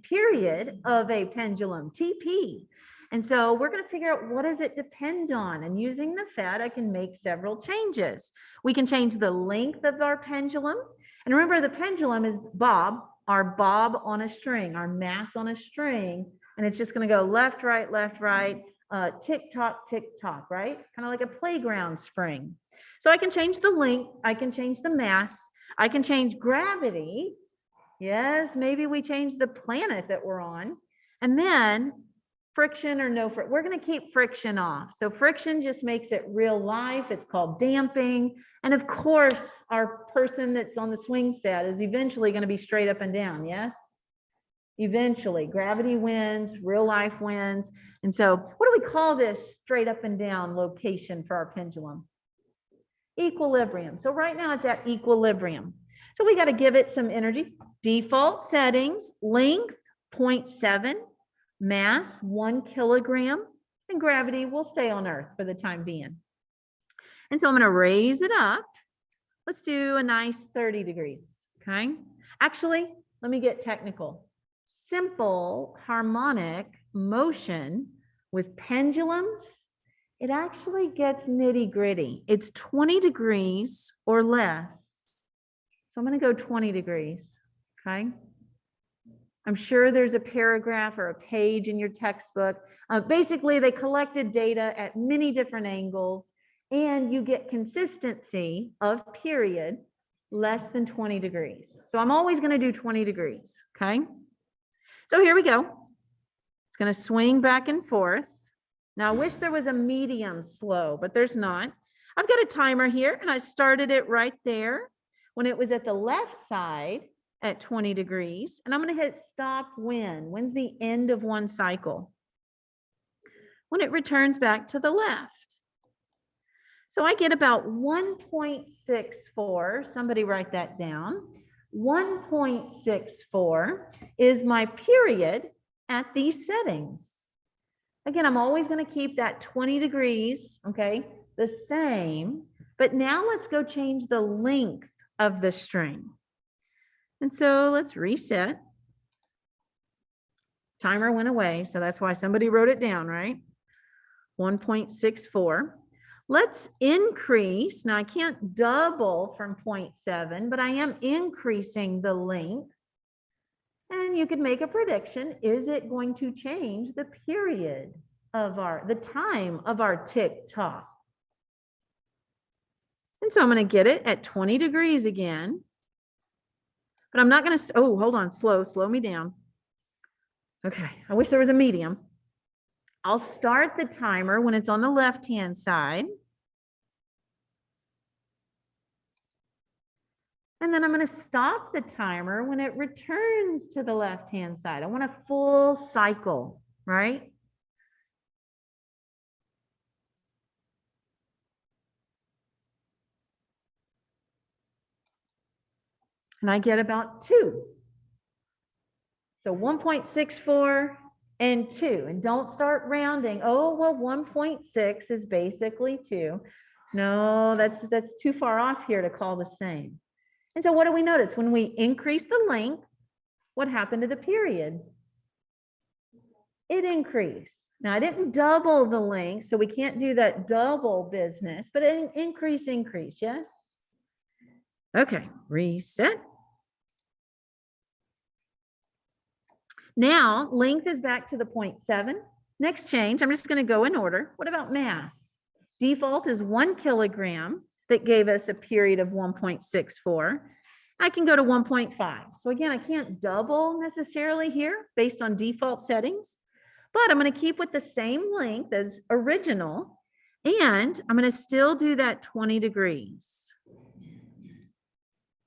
period of a pendulum, TP. And so we're going to figure out what does it depend on. And using the FET, I can make several changes. We can change the length of our pendulum. And remember, the pendulum is bob, our bob on a string, our mass on a string. And it's just going to go left, right, tick tock, right? Kind of like a playground spring. So I can change the length, I can change the mass, I can change gravity. Yes, maybe we change the planet that we're on. And then friction or no friction. We're going to keep friction off. So friction just makes it real life. It's called damping. And of course, our person that's on the swing set is eventually going to be straight up and down. Yes? Eventually, gravity wins, real life wins. And so what do we call this straight up and down location for our pendulum? Equilibrium. So right now it's at equilibrium. So we got to give it some energy. Default settings, length 0.7, mass 1 kilogram, and gravity will stay on Earth for the time being. And so I'm going to raise it up. Let's do a nice 30 degrees. Okay. Actually, let me get technical. Simple harmonic motion with pendulums, it actually gets nitty gritty. It's 20 degrees or less. So I'm going to go 20 degrees. Okay. I'm sure there's a paragraph or a page in your textbook. Basically, they collected data at many different angles, and you get consistency of period less than 20 degrees. So I'm always going to do 20 degrees. Okay. So here we go. It's going to swing back and forth. Now I wish there was a medium slow, but there's not. I've got a timer here and I started it right there when it was at the left side at 20 degrees. And I'm going to hit stop when. When's the end of one cycle? When it returns back to the left. So I get about 1.64. Somebody write that down. 1.64 is my period at these settings. Again, I'm always going to keep that 20 degrees, okay, the same. But now let's go change the length of the string. And so let's reset. Timer went away, so that's why somebody wrote it down, right? 1.64. Let's increase. Now I can't double from 0.7, but I am increasing the length. And you could make a prediction. Is it going to change the period of the time of our tick tock? And so I'm going to get it at 20 degrees again. But I'm not going to, oh, hold on, slow me down. Okay, I wish there was a medium. I'll start the timer when it's on the left-hand side. And then I'm going to stop the timer when it returns to the left-hand side. I want a full cycle, right? And I get about 2. So 1.64 and 2. And don't start rounding. Oh, well, 1.6 is basically 2. No, that's too far off here to call the same. And so what do we notice? When we increase the length, what happened to the period? It increased. Now, I didn't double the length, so we can't do that double business, but an increase, yes? Okay, reset. Now, length is back to the 0.7. Next change, I'm just going to go in order. What about mass? Default is 1 kilogram. That gave us a period of 1.64. I can go to 1.5. So again, I can't double necessarily here based on default settings, but I'm going to keep with the same length as original, and I'm going to still do that 20 degrees.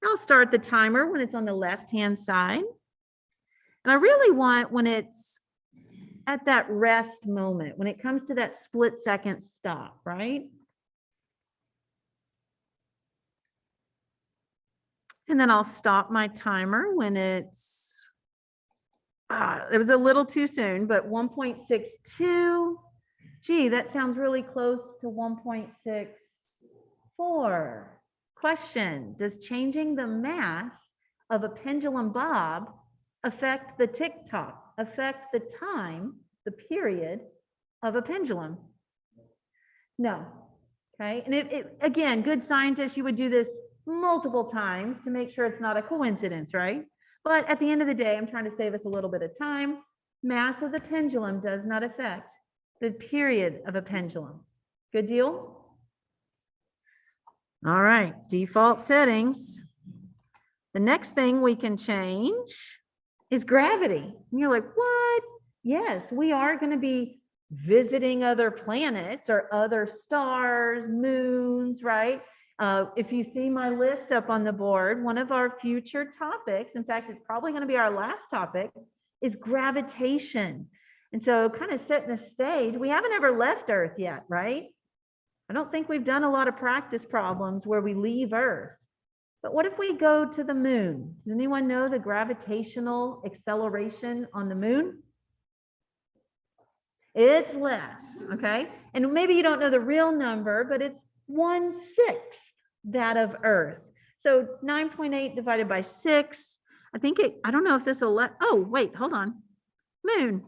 I'll start the timer when it's on the left-hand side. And I really want when it's at that rest moment, when it comes to that split-second stop, right? And then I'll stop my timer when it's it was a little too soon, but 1.62. Gee, that sounds really close to 1.64. Question, does changing the mass of a pendulum bob affect the tick-tock, affect the time, the period of a pendulum? No. Okay, and again, good scientists, you would do this multiple times to make sure it's not a coincidence, right? But at the end of the day, I'm trying to save us a little bit of time. Mass of the pendulum does not affect the period of a pendulum. Good deal? All right, default settings. The next thing we can change is gravity. And you're like, what? Yes, we are going to be visiting other planets or other stars, moons, right? If you see my list up on the board, one of our future topics, in fact, it's probably going to be our last topic, is gravitation. And so kind of setting the stage, we haven't ever left Earth yet, right? I don't think we've done a lot of practice problems where we leave Earth. But what if we go to the moon? Does anyone know the gravitational acceleration on the moon? It's less, okay? And maybe you don't know the real number, but it's 1/6 that of Earth. So 9.8 divided by 6. I don't know if this will oh, wait, hold on. Moon.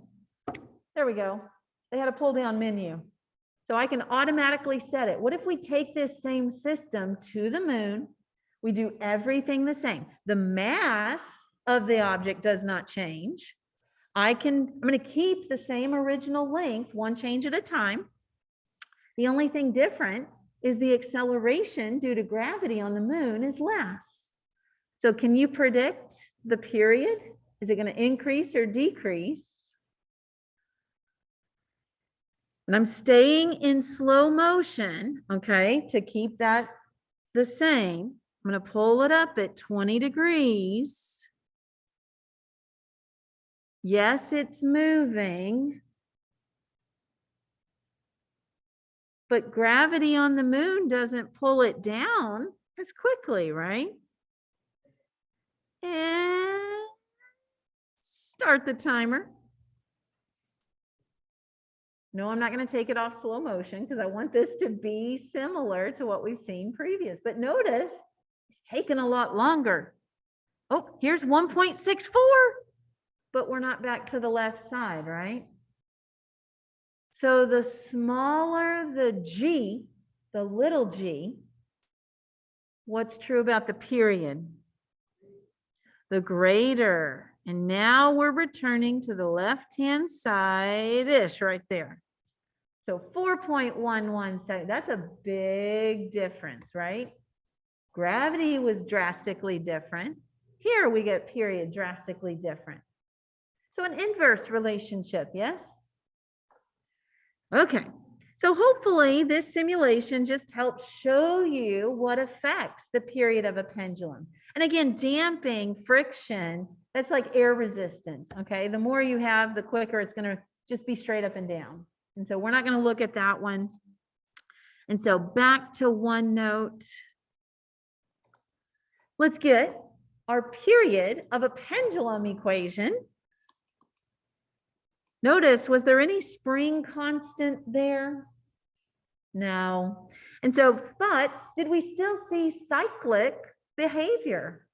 There we go. They had a pull down menu. So I can automatically set it. What if we take this same system to the moon? We do everything the same. The mass of the object does not change. I'm going to keep the same original length, one change at a time. The only thing different is the acceleration due to gravity on the moon is less. So can you predict the period? Is it going to increase or decrease? And I'm staying in slow motion, okay, to keep that the same. I'm going to pull it up at 20 degrees. Yes, it's moving. But gravity on the moon doesn't pull it down as quickly, right? And start the timer. No, I'm not going to take it off slow motion because I want this to be similar to what we've seen previous. But notice it's taken a lot longer. Oh, here's 1.64, but we're not back to the left side, right? So the smaller the g, the little g, what's true about the period? The greater. And now we're returning to the left-hand side-ish right there. So 4.11 seconds, that's a big difference, right? Gravity was drastically different. Here we get period drastically different. So an inverse relationship, yes? Okay, so hopefully this simulation just helps show you what affects the period of a pendulum. And again, damping, friction, that's like air resistance, okay? The more you have, the quicker it's gonna just be straight up and down. And so we're not gonna look at that one. And so back to OneNote. Let's get our period of a pendulum equation. Notice, was there any spring constant there? No. And so, but did we still see cyclic behavior?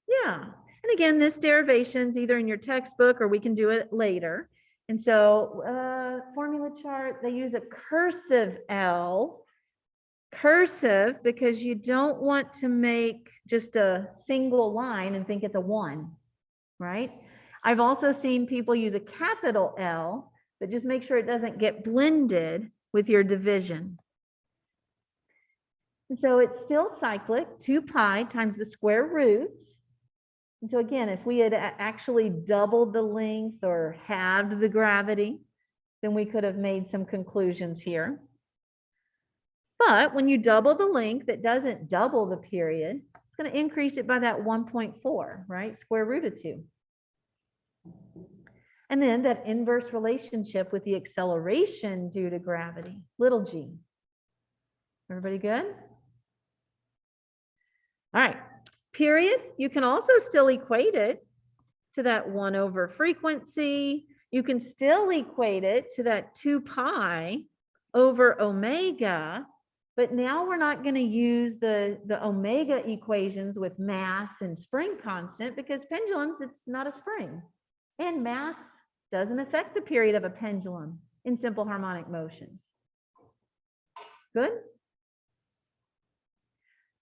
Yeah. And again, this derivation's either in your textbook or we can do it later. And so formula chart, they use a cursive L. Cursive because you don't want to make just a single line and think it's a 1, right? I've also seen people use a capital L, but just make sure it doesn't get blended with your division. And so it's still cyclic, 2 pi times the square root. And so again, if we had actually doubled the length or halved the gravity, then we could have made some conclusions here. But when you double the length, it doesn't double the period. It's going to increase it by that 1.4, right? Square root of 2. And then that inverse relationship with the acceleration due to gravity, little g. Everybody good? All right. Period. You can also still equate it. to that 1 over frequency. You can still equate it to that 2 pi over omega, but now we're not going to use the omega equations with mass and spring constant because pendulums, it's not a spring. And mass doesn't affect the period of a pendulum in simple harmonic motion. Good?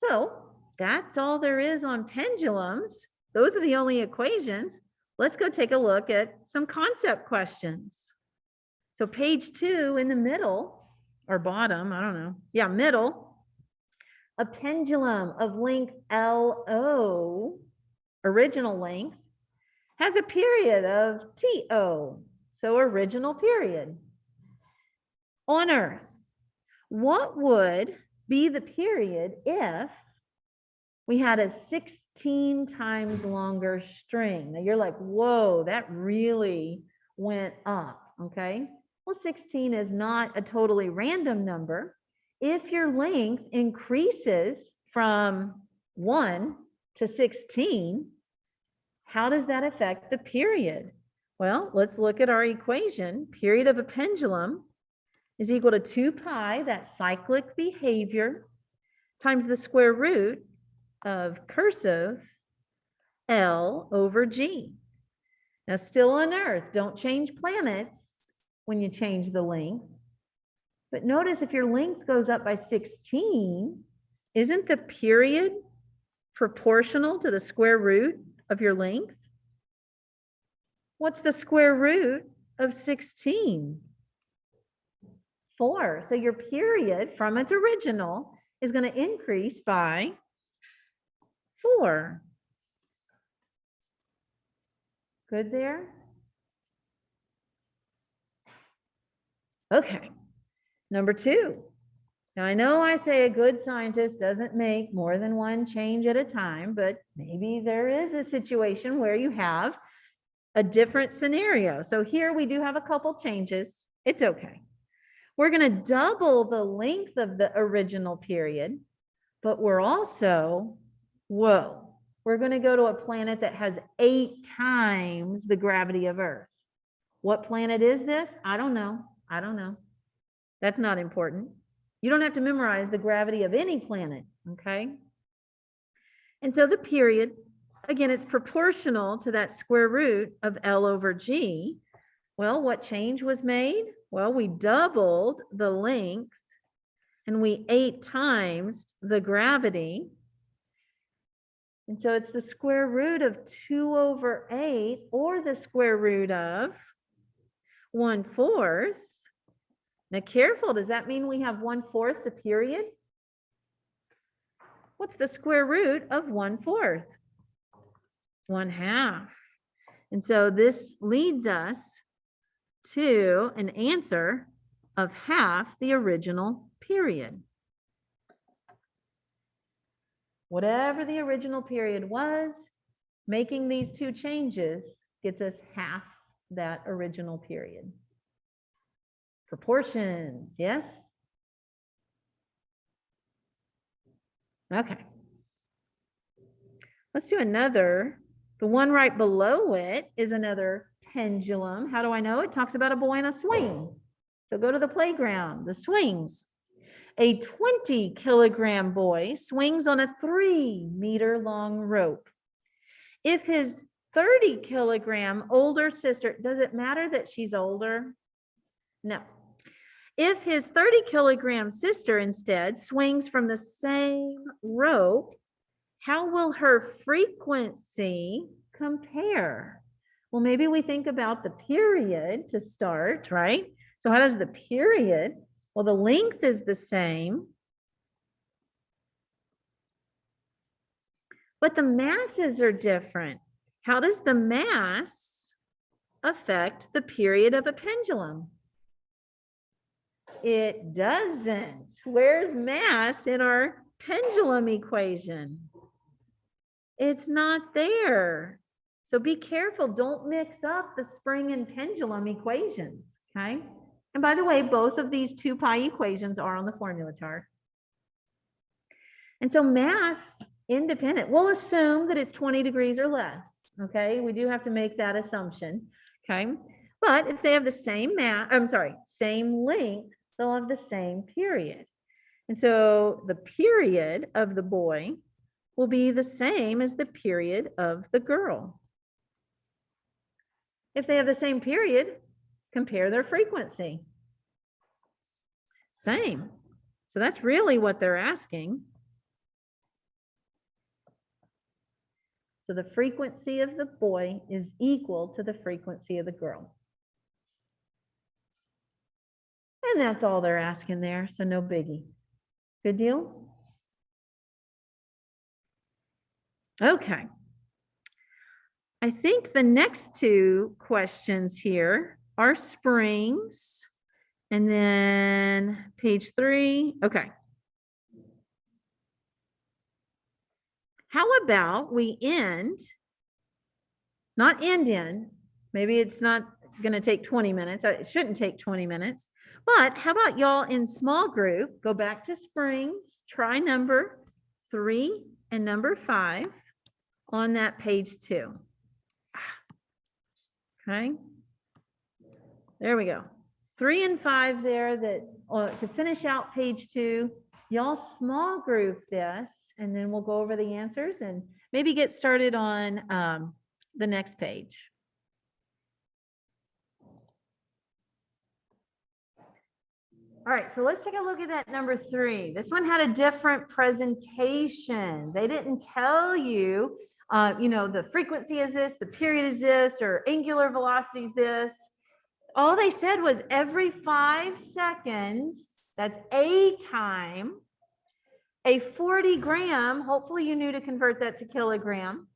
So that's all there is on pendulums. Those are the only equations. Let's go take a look at some concept questions. So page 2 in the middle, or bottom, I don't know. Yeah, middle. A pendulum of length LO, original length, has a period of TO, so original period. On Earth, what would be the period if we had a 16 times longer string? Now you're like, whoa, that really went up, okay? Well, 16 is not a totally random number. If your length increases from 1 to 16, how does that affect the period? Well, let's look at our equation. Period of a pendulum is equal to 2 pi, that cyclic behavior, times the square root of cursive L over G. Now, still on Earth, don't change planets when you change the length. But notice if your length goes up by 16, isn't the period proportional to the square root of your length? What's the square root of 16? 4. So your period from its original is going to increase by 4. Good there? Okay, number 2. Now I know I say a good scientist doesn't make more than one change at a time, but maybe there is a situation where you have a different scenario. So here we do have a couple changes. It's okay. We're going to double the length of the original period, but we're also, whoa, we're going to go to a planet that has 8 times the gravity of Earth. What planet is this? I don't know. I don't know. That's not important. You don't have to memorize the gravity of any planet, okay? And so the period, again, it's proportional to that square root of L over G. Well, what change was made? Well, we doubled the length and we 8 times the gravity. And so it's the square root of 2 over 8 or the square root of 1/4. Now careful, does that mean we have 1/4 the period? What's the square root of 1/4? 1/2. And so this leads us to an answer of half the original period. Whatever the original period was, making these 2 changes gets us half that original period. Proportions, yes? Okay. Let's do another. The one right below it is another pendulum. How do I know? It talks about a boy in a swing. So go to the playground, the swings. A 20-kilogram boy swings on a 3-meter-long rope. If his 30-kilogram older sister, does it matter that she's older? No. If his 30-kilogram sister instead swings from the same rope, how will her frequency compare? Well, maybe we think about the period to start, right? So how does the period? Well, the length is the same, but the masses are different. How does the mass affect the period of a pendulum? It doesn't. Where's mass in our pendulum equation? It's not there. So be careful. Don't mix up the spring and pendulum equations, okay? And by the way, both of these 2 pi equations are on the formula chart. And so mass independent, we'll assume that it's 20 degrees or less. okay? We do have to make that assumption, okay? But if they have the same same length, they'll have the same period. And so the period of the boy will be the same as the period of the girl. If they have the same period, compare their frequency. Same. So that's really what they're asking. So the frequency of the boy is equal to the frequency of the girl. And that's all they're asking there, so no biggie. Good deal? Okay. I think the next two questions here are springs. And then page 3. Okay. How about we not end in, maybe it's not going to take 20 minutes. It shouldn't take 20 minutes. But how about y'all in small group, go back to springs, try number 3 and number 5 on that page 2. Okay. There we go. 3 and 5 there that to finish out page 2, y'all small group this, and then we'll go over the answers and maybe get started on the next page. All right, so let's take a look at that number 3. This one had a different presentation. They didn't tell you, the frequency is this, the period is this, or angular velocity is this. All they said was every 5 seconds, that's a time, a 40 gram, hopefully you knew to convert that to kilogram,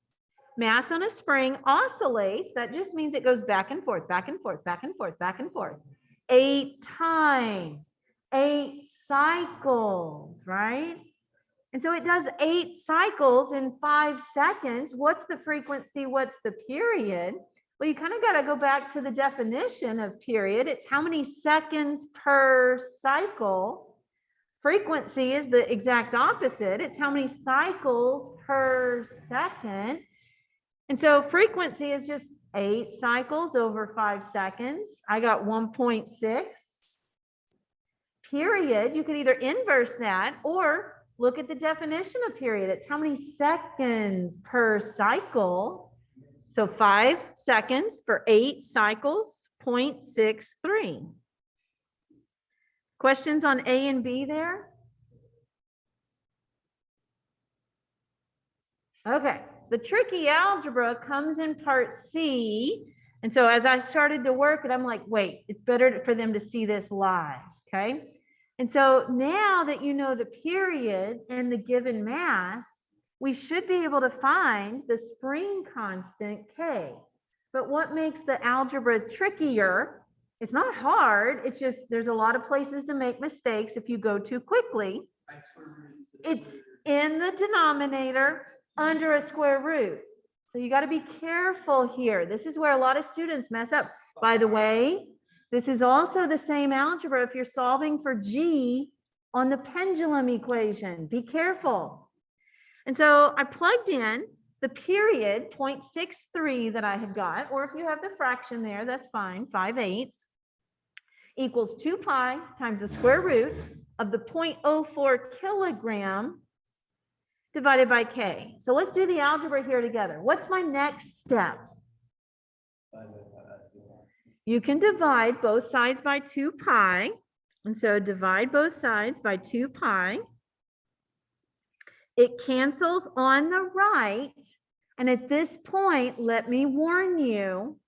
mass on a spring oscillates. That just means it goes back and forth, back and forth, back and forth, back and forth. 8 times, 8 cycles, right? And so it does 8 cycles in 5 seconds. What's the frequency? What's the period? Well, you kind of got to go back to the definition of period. It's how many seconds per cycle. Frequency is the exact opposite. It's how many cycles per second. And so frequency is just 8 cycles over 5 seconds. I got 1.6. Period, you could either inverse that or look at the definition of period. It's how many seconds per cycle. So 5 seconds for 8 cycles, 0.63. Questions on A and B there? Okay, the tricky algebra comes in part C. And so as I started to work it, I'm like, wait, it's better for them to see this live, okay? And so now that you know the period and the given mass, we should be able to find the spring constant K. But what makes the algebra trickier? It's not hard. It's just there's a lot of places to make mistakes if you go too quickly. It's in the denominator under a square root. So you got to be careful here. This is where a lot of students mess up. By the way, this is also the same algebra if you're solving for G on the pendulum equation. Be careful. And so I plugged in the period 0.63 that I had got, or if you have the fraction there, that's fine, 5/8 equals 2 pi times the square root of the 0.04 kilogram divided by K. So let's do the algebra here together. What's my next step? You can divide both sides by 2 pi. And so divide both sides by 2 pi. It cancels on the right. And at this point, let me warn you,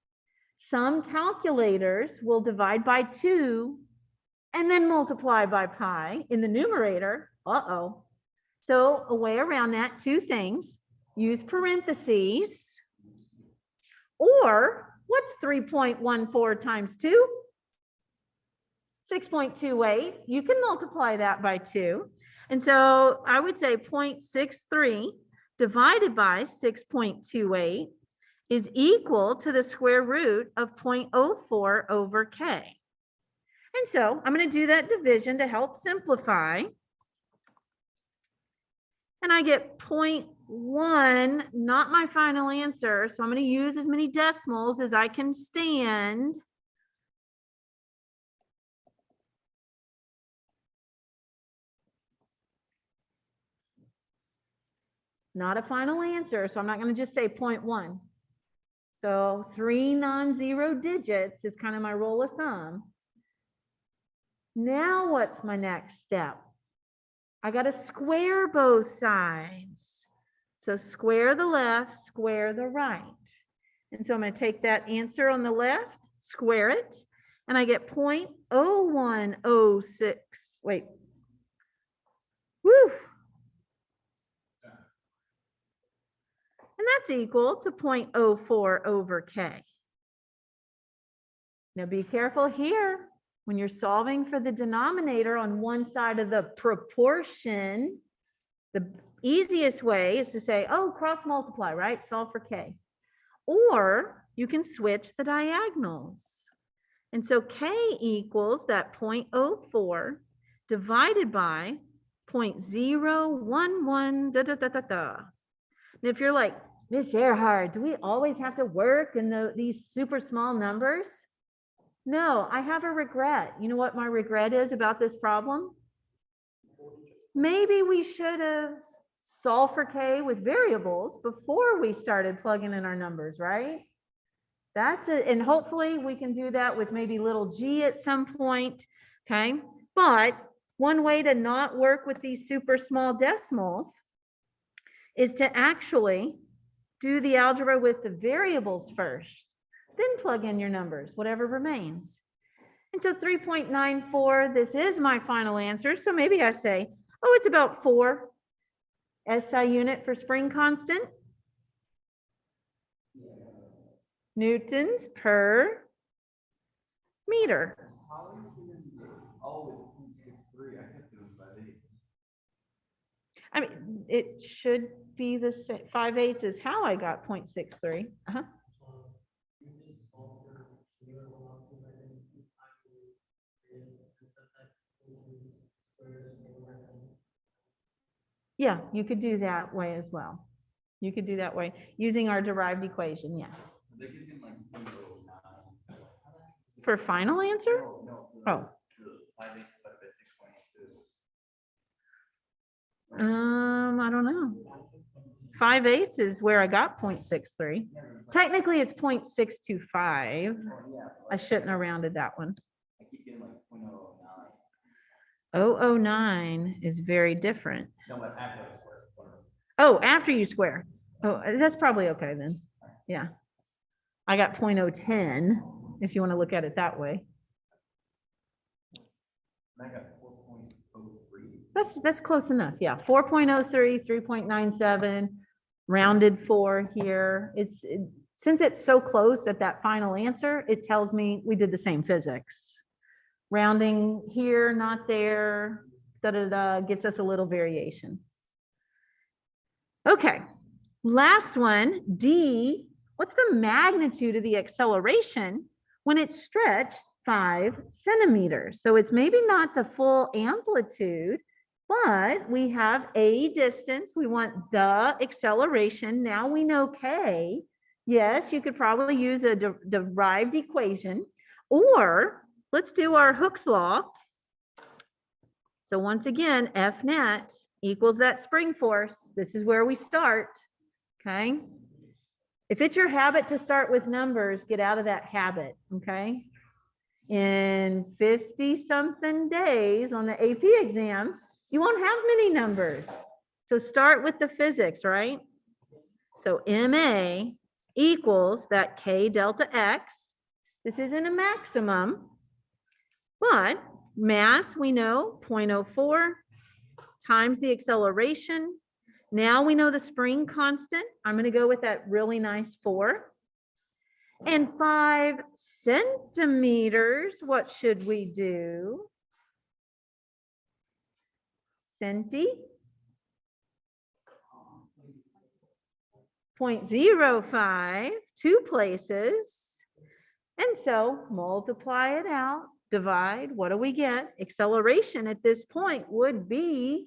some calculators will divide by 2 and then multiply by pi in the numerator. Uh-oh. So a way around that, 2 things. Use parentheses. Or what's 3.14 times 2? 6.28. You can multiply that by 2. And so I would say 0.63 divided by 6.28 is equal to the square root of 0.04 over K. And so I'm going to do that division to help simplify. And I get 0.04 1, not my final answer. So I'm going to use as many decimals as I can stand. Not a final answer, so I'm not going to just say 0.1. So 3 non-zero digits is kind of my rule of thumb. Now what's my next step? I got to square both sides. So square the left, square the right. And so I'm going to take that answer on the left, square it, and I get 0.0106. Wait. Woo! And that's equal to 0.04 over k. Now be careful here. When you're solving for the denominator on one side of the proportion, the easiest way is to say, oh, cross multiply, right? Solve for k. Or you can switch the diagonals. And so k equals that 0.04 divided by 0.011 da da da da da. And if you're like, Miss Earhart, do we always have to work in these super small numbers? No, I have a regret. You know what my regret is about this problem? Maybe we should have solved for k with variables before we started plugging in our numbers, right? That's it. And hopefully we can do that with maybe little g at some point, okay? But one way to not work with these super small decimals is to actually do the algebra with the variables first, then plug in your numbers, whatever remains. And so 3.94, this is my final answer. So maybe I say, oh, it's about 4 SI unit for spring constant. Newtons per meter. I mean, it should be the same. 5/8 is how I got 0.63. Yeah, you could do that way as well. You could do that way using our derived equation, yes. For final answer? Oh. I don't know. 5/8 is where I got 0.63. Technically, it's 0.625. I shouldn't have rounded that one. 009 is very different. Oh, after you square. Oh, that's probably okay then. Yeah. I got 0.010 if you want to look at it that way. That's close enough. Yeah. 4.03, 3.97, rounded 4 here. Since it's so close at that final answer, it tells me we did the same physics. Rounding here, not there, da da da, gets us a little variation. Okay, last one, D. What's the magnitude of the acceleration when it's stretched 5 centimeters? So it's maybe not the full amplitude, but we have a distance. We want the acceleration. Now we know K. Yes, you could probably use a derived equation, or let's do our Hooke's law. So once again, F net equals that spring force. This is where we start, okay? If it's your habit to start with numbers, get out of that habit, okay? In 50-something days on the AP exam, you won't have many numbers. So start with the physics, right? So MA equals that K delta X. This isn't a maximum, but mass, we know, 0.04 times the acceleration. Now we know the spring constant. I'm going to go with that really nice 4. And 5 centimeters, what should we do? Centi. 0.05, 2 places. And so multiply it out, divide, what do we get? Acceleration at this point would be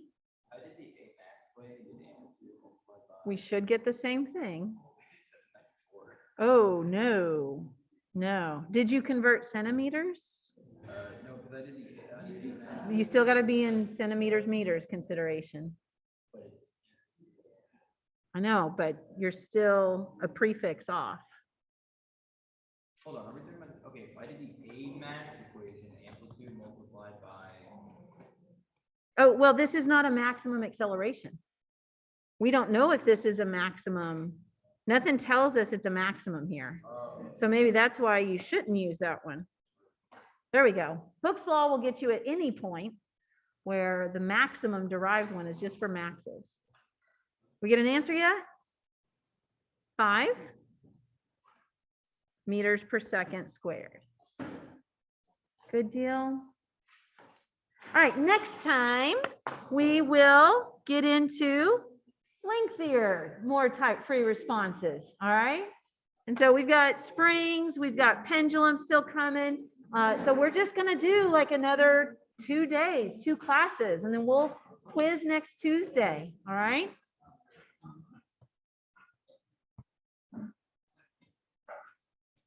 we should get the same thing. Oh, no, no. Did you convert centimeters? No, because I did the You still got to be in centimeters, meters consideration. I know, but you're still a prefix off. Hold on, okay, so I did the A max equation, amplitude multiplied by. Oh, well, this is not a maximum acceleration. We don't know if this is a maximum. Nothing tells us it's a maximum here. So maybe that's why you shouldn't use that one. There we go. Hooke's law will get you at any point where the maximum derived one is just for maxes. We get an answer yet? 5 meters per second squared. Good deal. All right, next time we will get into lengthier, more type-free responses, all right? And so we've got springs, we've got pendulums still coming. So we're just gonna do like another 2 days, 2 classes, and then we'll quiz next Tuesday, all right?